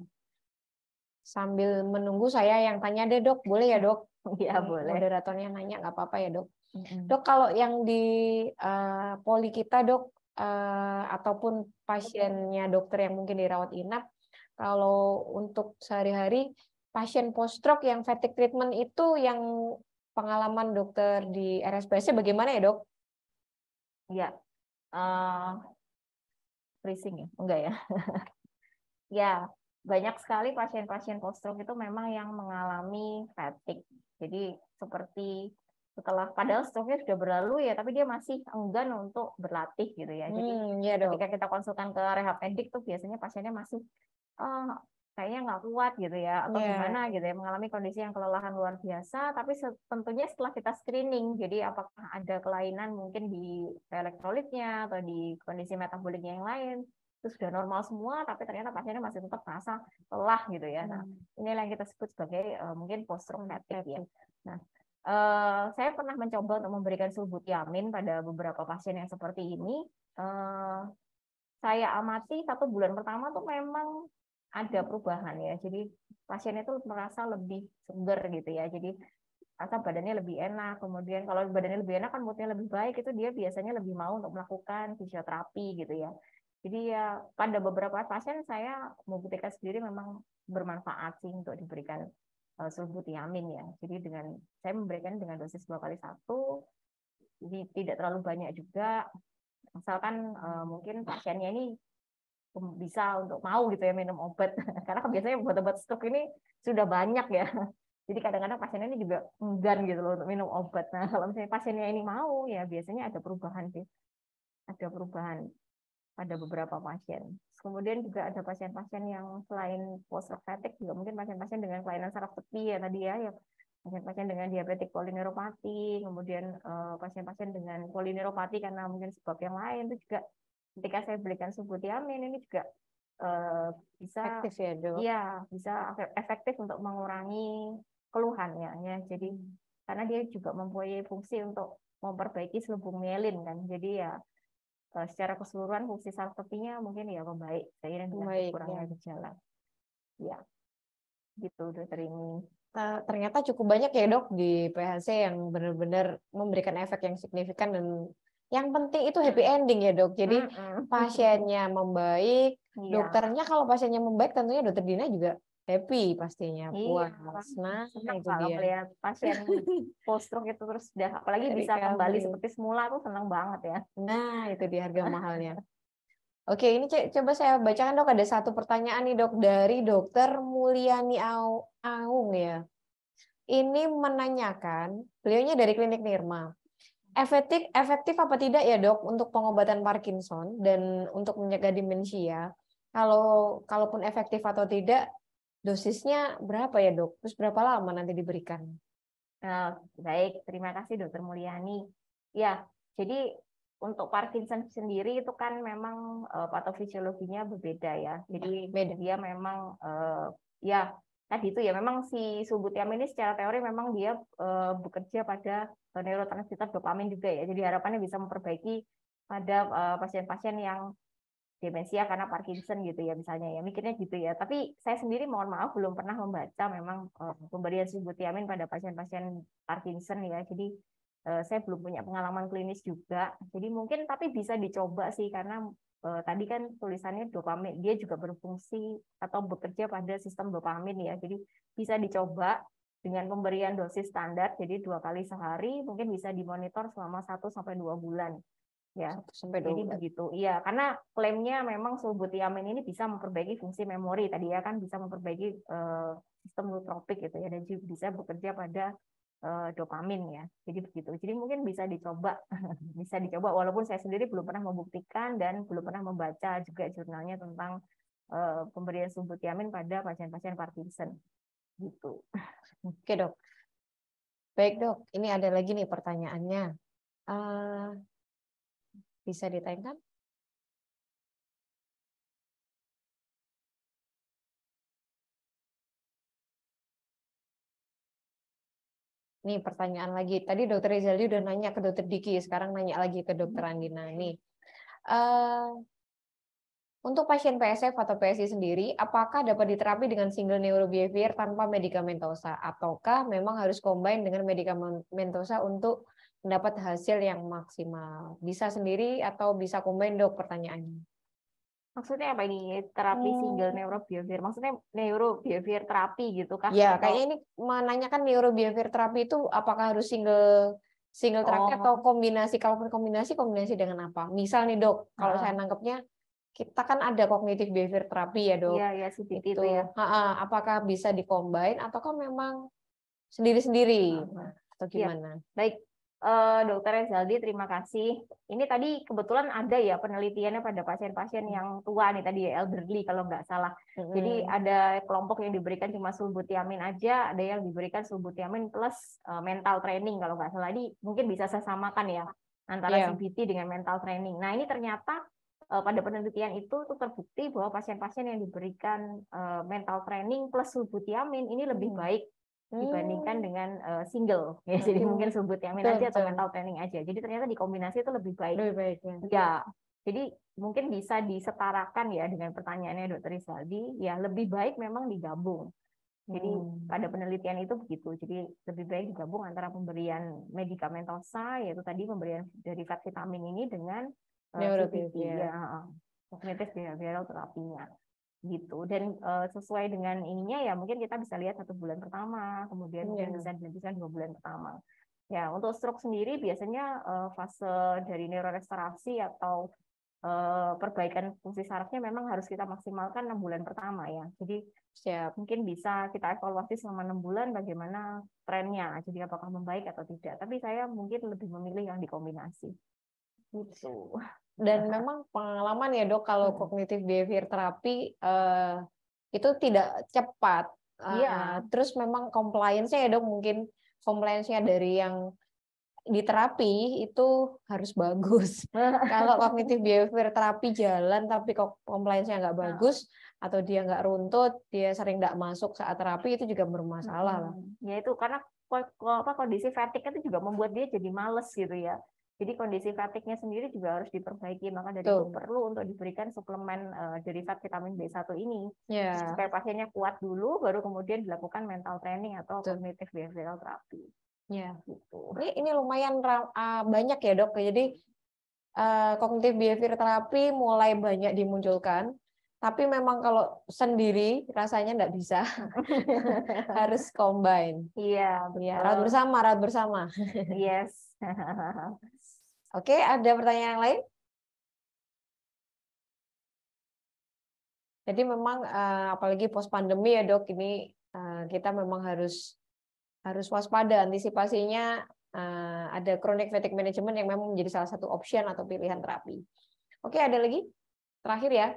Speaker 4: Sambil menunggu saya yang tanya deh dok, boleh ya dok?
Speaker 1: Ya boleh.
Speaker 4: Moderatornya nanya nggak apa-apa ya dok. Dok, kalau yang di poli kita dok, ataupun pasiennya dokter yang mungkin dirawat inap, kalau untuk sehari-hari pasien post-stroke yang fatigue treatment itu yang pengalaman dokter di RSPC bagaimana ya dok?
Speaker 1: Ya, freezing ya? Enggak ya? Ya, banyak sekali pasien-pasien post-stroke itu memang yang mengalami fatigue. Jadi seperti setelah padahal stroke-nya sudah berlalu ya, tapi dia masih enggan untuk berlatih gitu ya. Jadi
Speaker 4: ya,
Speaker 1: ketika kita konsultan ke rehab edik tuh biasanya pasiennya masih kayaknya nggak kuat gitu ya, atau gimana gitu ya, mengalami kondisi yang kelelahan luar biasa. Tapi tentunya setelah kita screening, jadi apakah ada kelainan mungkin di elektrolitnya atau di kondisi metaboliknya yang lain, itu sudah normal semua, tapi ternyata pasiennya masih tetap merasa lelah gitu ya. Nah, inilah yang kita sebut sebagai mungkin post-stroke fatigue ya. Nah, saya pernah mencoba untuk memberikan sulbutiamin pada beberapa pasien yang seperti ini. Saya amati 1 bulan pertama tuh memang ada perubahan ya. Jadi pasien itu merasa lebih segar gitu ya. Jadi rasa badannya lebih enak. Kemudian kalau badannya lebih enak kan moodnya lebih baik, itu dia biasanya lebih mau untuk melakukan fisioterapi gitu ya. Jadi ya pada beberapa pasien saya membuktikan sendiri memang bermanfaat sih untuk diberikan sulbutiamin ya. Jadi dengan saya memberikan dengan dosis 2x1, jadi tidak terlalu banyak juga. Asalkan mungkin pasiennya ini bisa untuk mau gitu ya minum obat. Karena biasanya obat-obat stroke ini sudah banyak ya. Jadi kadang-kadang pasiennya ini juga enggan gitu loh untuk minum obat. Nah, kalau misalnya pasiennya ini mau ya biasanya ada perubahan sih. ada perubahan pada beberapa pasien. Kemudian juga ada pasien-pasien yang selain post-stroke fatigue juga mungkin pasien-pasien dengan kelainan saraf tepi ya tadi ya, pasien-pasien dengan diabetik polineuropati, kemudian pasien-pasien dengan polineuropati karena mungkin sebab yang lain itu juga ketika saya berikan subutiamin ini juga bisa
Speaker 4: Efektif ya, Dok?
Speaker 1: Iya, bisa efektif untuk mengurangi keluhan ya. Jadi karena dia juga mempunyai fungsi untuk memperbaiki selubung mielin kan. Jadi ya secara keseluruhan fungsi saraf tepinya mungkin ya membaik seiring dengan berkurangnya gejala. Ya, gitu Dokter ini.
Speaker 4: Ternyata cukup banyak ya Dok di PHC yang benar-benar memberikan efek yang signifikan dan yang penting itu happy ending ya Dok. Jadi pasiennya membaik, dokternya kalau pasiennya membaik tentunya Dokter Dina juga happy pastinya, puas. Nah, itu
Speaker 1: kalau
Speaker 4: dia.
Speaker 1: melihat pasien post-stroke itu terus udah apalagi bisa kembali seperti semula tuh senang banget ya.
Speaker 4: Nah, itu dia harga mahalnya. Oke, ini coba saya bacakan Dok, ada satu pertanyaan nih Dok dari Dokter Mulyani Aung ya. Ini menanyakan, beliaunya dari Klinik Nirma. Efektif apa tidak ya Dok untuk pengobatan Parkinson dan untuk mencegah demensia? Kalaupun efektif atau tidak, dosisnya berapa ya Dok? Terus berapa lama nanti diberikan?
Speaker 1: Baik, terima kasih Dokter Mulyani. Ya, jadi untuk Parkinson sendiri itu kan memang patofisiologinya berbeda ya. Jadi dia memang ya tadi itu ya memang si subutiamin ini secara teori memang dia bekerja pada neurotransmitter dopamin juga ya. Jadi harapannya bisa memperbaiki pada pasien-pasien yang demensia karena Parkinson gitu ya misalnya ya, mikirnya gitu ya. Tapi saya sendiri mohon maaf belum pernah membaca memang pemberian subutiamin pada pasien-pasien Parkinson ya. Jadi saya belum punya pengalaman klinis juga. Jadi mungkin tapi bisa dicoba sih karena tadi kan tulisannya dopamin, dia juga berfungsi atau bekerja pada sistem dopamin ya. Jadi bisa dicoba dengan pemberian dosis standar, jadi 2 kali sehari, mungkin bisa dimonitor selama 1 sampai 2 bulan. Ya, jadi begitu. Iya, karena klaimnya memang subutiamin ini bisa memperbaiki fungsi memori tadi ya kan, bisa memperbaiki sistem neurotropik gitu ya, dan juga bisa bekerja pada dopamin ya. Jadi begitu. Jadi mungkin bisa dicoba, bisa dicoba. Walaupun saya sendiri belum pernah membuktikan dan belum pernah membaca juga jurnalnya tentang pemberian subutiamin pada pasien-pasien Parkinson. Gitu.
Speaker 4: Oke Dok. Baik Dok, ini ada lagi nih pertanyaannya. Bisa ditayangkan? Nih pertanyaan lagi. Tadi Dokter Rizaldi udah nanya ke Dokter Diki, sekarang nanya lagi ke Dokter Andina. Nih, untuk pasien PSF atau PSI sendiri, apakah dapat diterapi dengan single neurobehavior tanpa medikamentosa, ataukah memang harus combine dengan medikamentosa untuk mendapat hasil yang maksimal? Bisa sendiri atau bisa combine Dok pertanyaannya?
Speaker 1: Maksudnya apa ini terapi single neurobehavior? Maksudnya neurobehavior terapi gitu kah?
Speaker 4: Ya, kayaknya ini menanyakan neurobehavior terapi itu apakah harus single terapi atau kombinasi? Kalau kombinasi dengan apa? Misal nih Dok, kalau saya nangkepnya kita kan ada kognitif behavior terapi ya Dok.
Speaker 1: Iya, CBT itu ya.
Speaker 4: Apakah bisa dikombin ataukah memang sendiri-sendiri atau gimana?
Speaker 1: Ya. Baik. Dokter Rizaldi, terima kasih. Ini tadi kebetulan ada ya penelitiannya pada pasien-pasien yang tua nih tadi ya, elderly kalau nggak salah. Jadi ada kelompok yang diberikan cuma sulbutiamin aja, ada yang diberikan sulbutiamin plus mental training kalau nggak salah. Ini mungkin bisa saya samakan ya antara CBT dengan mental training. Nah ini ternyata pada penelitian itu tuh terbukti bahwa pasien-pasien yang diberikan mental training plus sulbutiamin ini lebih baik dibandingkan dengan single ya. Jadi mungkin subutiamin aja atau mental training aja. Jadi ternyata di kombinasi itu lebih baik. Ya. Jadi mungkin bisa disetarakan ya dengan pertanyaannya Dokter Rizaldi, ya lebih baik memang digabung. Jadi pada penelitian itu begitu. Jadi lebih baik digabung antara pemberian medikamentosa yaitu tadi pemberian derivat vitamin ini dengan CBT ya, cognitive behavioral terapinya. Gitu. Dan sesuai dengan ininya ya mungkin kita bisa lihat 1 bulan pertama, kemudian mungkin bisa dilanjutkan 2 bulan pertama. Ya, untuk stroke sendiri biasanya fase dari neurorestorasi atau perbaikan fungsi sarafnya memang harus kita maksimalkan 6 bulan pertama ya. Jadi mungkin bisa kita evaluasi selama 6 bulan bagaimana trennya. Jadi apakah membaik atau tidak. Tapi saya mungkin lebih memilih yang dikombinasi. Gitu.
Speaker 4: dan memang pengalaman ya dok, kalau cognitive behavior terapi itu tidak cepat.
Speaker 1: Iya.
Speaker 4: Terus memang compliance-nya ya dok, mungkin compliance-nya dari yang di terapi itu harus bagus. Kalau cognitive behavior terapi jalan tapi compliance-nya nggak bagus, atau dia nggak runtut, dia sering nggak masuk saat terapi, itu juga bermasalah lah.
Speaker 1: Ya itu karena kondisi fatigue itu juga membuat dia jadi males gitu ya. Jadi kondisi fatigue-nya sendiri juga harus diperbaiki, maka dari itu perlu untuk diberikan suplemen derivat vitamin B1 ini. Supaya pasiennya kuat dulu, baru kemudian dilakukan mental training atau cognitive behavioral therapy.
Speaker 4: Ya,
Speaker 1: gitu.
Speaker 4: Ini lumayan banyak ya dok. Jadi cognitive behavior terapi mulai banyak dimunculkan, tapi memang kalau sendiri rasanya nggak bisa, harus combine.
Speaker 1: Iya,
Speaker 4: betul. Rawat bersama.
Speaker 1: Yes.
Speaker 4: Oke, ada pertanyaan yang lain? Jadi memang apalagi post pandemi ya dok, ini kita memang harus waspada, antisipasinya ada chronic fatigue management yang memang menjadi salah satu option atau pilihan terapi. Oke, ada lagi? Terakhir ya.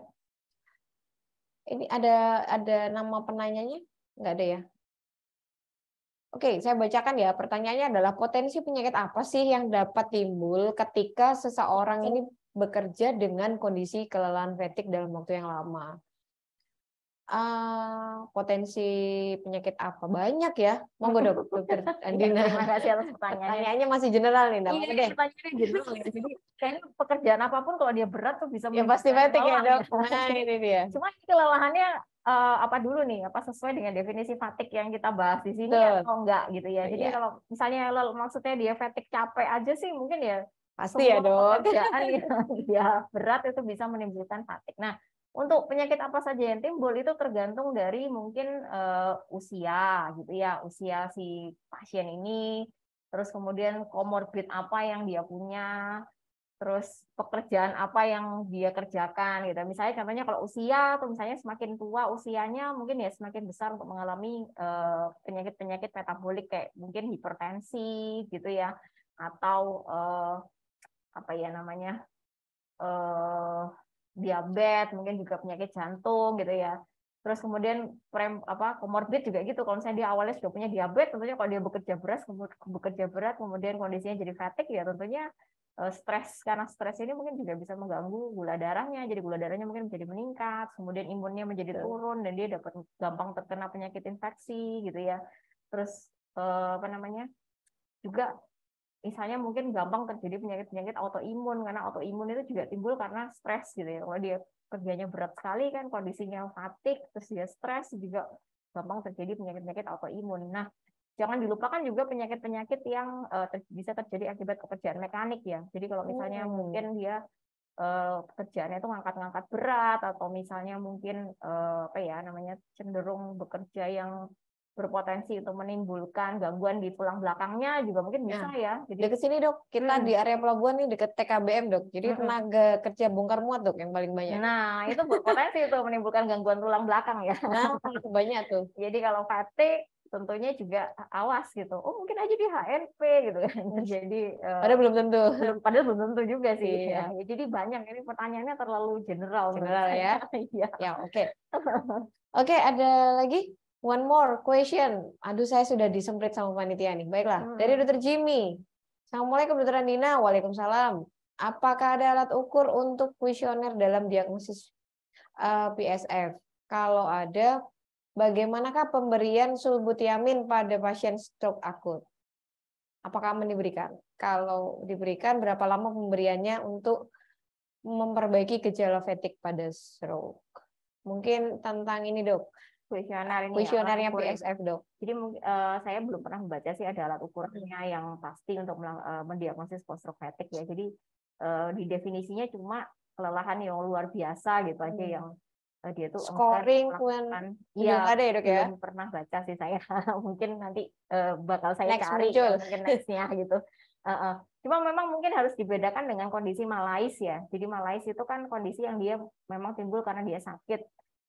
Speaker 4: Ini ada nama penanyanya? Nggak ada ya? Oke, saya bacakan ya. Pertanyaannya adalah potensi penyakit apa sih yang dapat timbul ketika seseorang ini bekerja dengan kondisi kelelahan fatigue dalam waktu yang lama? Potensi penyakit apa? Banyak ya. Monggo dok, dokter Andina.
Speaker 1: Terima kasih atas pertanyaannya.
Speaker 4: Pertanyaannya masih general nih,
Speaker 1: Iya, pertanyaannya general ya. Jadi kayaknya pekerjaan apapun kalau dia berat tuh bisa
Speaker 4: pasti fatigue ya dok. Nah ini dia.
Speaker 1: Cuma kelelahannya apa dulu nih? Apa sesuai dengan definisi fatigue yang kita bahas di sini atau enggak gitu ya? Jadi kalau misalnya maksudnya dia fatigue capek aja sih mungkin ya
Speaker 4: pasti ya dok.
Speaker 1: Pekerjaan ya berat itu bisa menimbulkan fatigue. Nah, untuk penyakit apa saja yang timbul itu tergantung dari mungkin usia gitu ya, usia si pasien ini, terus kemudian komorbid apa yang dia punya, terus pekerjaan apa yang dia kerjakan gitu. Misalnya contohnya kalau usia atau misalnya semakin tua usianya mungkin ya semakin besar untuk mengalami penyakit-penyakit metabolik kayak mungkin hipertensi gitu ya, atau apa ya namanya diabetes, mungkin juga penyakit jantung gitu ya. Terus kemudian komorbid juga gitu. Kalau misalnya dia awalnya sudah punya diabetes, tentunya kalau dia bekerja berat, kemudian kondisinya jadi fatigue ya tentunya stres, karena stres ini mungkin juga bisa mengganggu gula darahnya. Jadi gula darahnya mungkin menjadi meningkat, kemudian imunnya menjadi turun dan dia dapat gampang terkena penyakit infeksi gitu ya. Terus apa namanya? Juga misalnya mungkin gampang terjadi penyakit-penyakit autoimun, karena autoimun itu juga timbul karena stres gitu ya. Kalau dia kerjanya berat sekali kan, kondisinya fatigue, terus dia stres, juga gampang terjadi penyakit-penyakit autoimun. Nah, jangan dilupakan juga penyakit-penyakit yang bisa terjadi akibat pekerjaan mekanik ya. Jadi kalau misalnya mungkin dia pekerjaannya itu ngangkat-ngangkat berat, atau misalnya mungkin apa ya namanya cenderung bekerja yang berpotensi untuk menimbulkan gangguan di tulang belakangnya juga mungkin bisa ya. Jadi
Speaker 4: dekat sini dok, kita di area pelabuhan nih dekat TKBM dok. Jadi tenaga kerja bongkar muat dok yang paling banyak.
Speaker 1: Nah itu berpotensi itu menimbulkan gangguan tulang belakang ya.
Speaker 4: Nah banyak tuh.
Speaker 1: Jadi kalau fatigue tentunya juga awas gitu. Oh mungkin aja di HNP gitu kan. Jadi
Speaker 4: padahal belum tentu.
Speaker 1: Padahal belum tentu juga sih. Iya. Ya, jadi banyak ini pertanyaannya terlalu general.
Speaker 4: General ya.
Speaker 1: Iya.
Speaker 4: Ya oke. Oke, ada lagi? One more question. Aduh, saya sudah disemprit sama panitia nih. Baiklah, dari Dr. Jimmy. Assalamualaikum Dr. Andina. Waalaikumsalam. Apakah ada alat ukur untuk kuesioner dalam diagnosis PSF? Kalau ada, bagaimanakah pemberian sulbutiamin pada pasien stroke akut? Apakah aman diberikan? Kalau diberikan, berapa lama pemberiannya untuk memperbaiki gejala fatigue pada stroke? Mungkin tentang ini dok. Kuesionernya PSF dok.
Speaker 1: Jadi saya belum pernah membaca sih ada alat ukurannya yang pasti untuk mendiagnosis post-stroke fatigue ya. Jadi di definisinya cuma kelelahan yang luar biasa gitu aja yang dia tuh
Speaker 4: scoring
Speaker 1: ya
Speaker 4: ada ya dok ya.
Speaker 1: Belum pernah baca sih saya. Mungkin nanti bakal saya cari mungkin next-nya gitu. Cuma memang mungkin harus dibedakan dengan kondisi malais ya. Jadi malais itu kan kondisi yang dia memang timbul karena dia sakit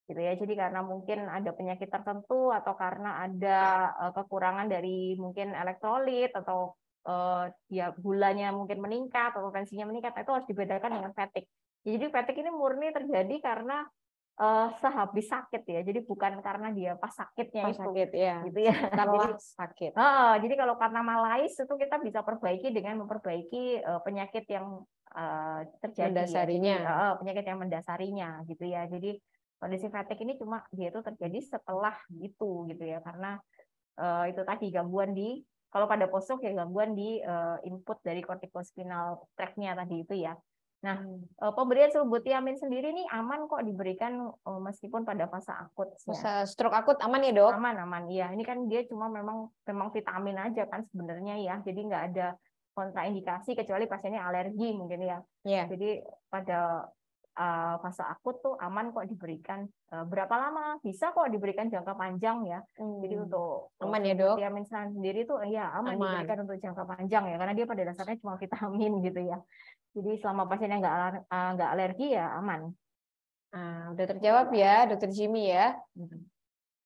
Speaker 1: gitu ya. Jadi karena mungkin ada penyakit tertentu atau karena ada kekurangan dari mungkin elektrolit atau
Speaker 5: dia gulanya mungkin meningkat atau tensinya meningkat, itu harus dibedakan dengan fatigue. Jadi fatigue ini murni terjadi karena sehabis sakit ya, jadi bukan karena dia pas sakitnya
Speaker 4: Pas
Speaker 5: itu,
Speaker 4: sakit ya.
Speaker 5: gitu ya.
Speaker 4: Setelah sakit.
Speaker 5: Jadi kalau karena malais itu kita bisa perbaiki dengan memperbaiki penyakit yang terjadi
Speaker 4: Mendasarinya.
Speaker 5: ya. Jadi, penyakit yang mendasarinya gitu ya. Jadi kondisi fatigue ini cuma dia itu terjadi setelah itu gitu ya, karena itu tadi gangguan di, kalau pada posok ya gangguan di input dari corticospinal tract-nya tadi itu ya. Nah, pemberian sulbutiamin sendiri nih aman kok diberikan meskipun pada fase akut.
Speaker 4: Masa stroke akut aman ya dok?
Speaker 5: Aman. Iya, ini kan dia cuma memang vitamin aja kan sebenarnya ya. Jadi nggak ada kontraindikasi kecuali pasiennya alergi mungkin ya.
Speaker 4: Iya.
Speaker 5: Jadi pada fase akut tuh aman kok diberikan. Berapa lama? Bisa kok diberikan jangka panjang ya. Jadi untuk
Speaker 4: aman ya dok?
Speaker 5: vitamin sendiri tuh ya aman diberikan untuk jangka panjang ya, karena dia pada dasarnya cuma vitamin gitu ya. Jadi selama pasiennya nggak alergi ya aman.
Speaker 4: Nah, udah terjawab ya Dokter Jimmy ya.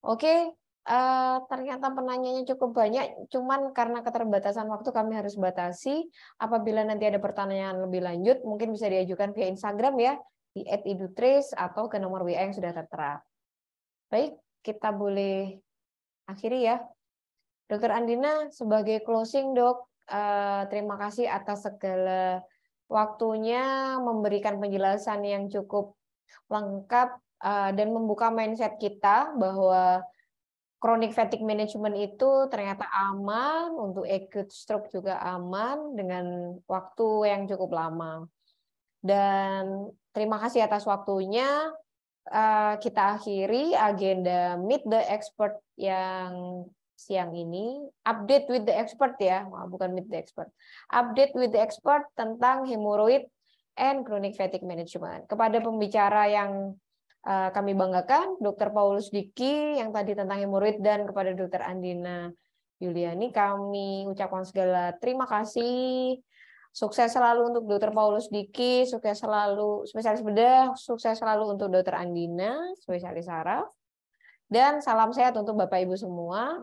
Speaker 4: Oke, ternyata penanyanya cukup banyak, cuman karena keterbatasan waktu kami harus batasi. Apabila nanti ada pertanyaan lebih lanjut, mungkin bisa diajukan via Instagram ya, di @edutrace atau ke nomor WA yang sudah tertera. Baik, kita boleh akhiri ya. Dokter Andina, sebagai closing dok, terima kasih atas segala waktunya, memberikan penjelasan yang cukup lengkap dan membuka mindset kita bahwa chronic fatigue management itu ternyata aman, untuk acute stroke juga aman dengan waktu yang cukup lama. Dan terima kasih atas waktunya. Kita akhiri agenda Meet the Expert yang siang ini, update with the expert ya, bukan meet the expert. Update with the expert tentang hemoroid and chronic fatigue management. Kepada pembicara yang kami banggakan, Dr. Paulus Diki yang tadi tentang hemoroid, dan kepada Dr. Andina Yuliani, kami ucapkan segala terima kasih. Sukses selalu untuk Dr. Paulus Diki, sukses selalu spesialis bedah, sukses selalu untuk Dr. Andina, spesialis saraf. Dan salam sehat untuk Bapak Ibu semua.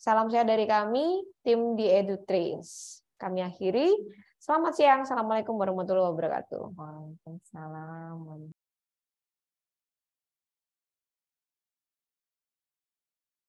Speaker 4: Salam sehat dari kami, tim di EduTrace. Kami akhiri. Selamat siang. Assalamualaikum warahmatullahi wabarakatuh.
Speaker 5: Waalaikumsalam.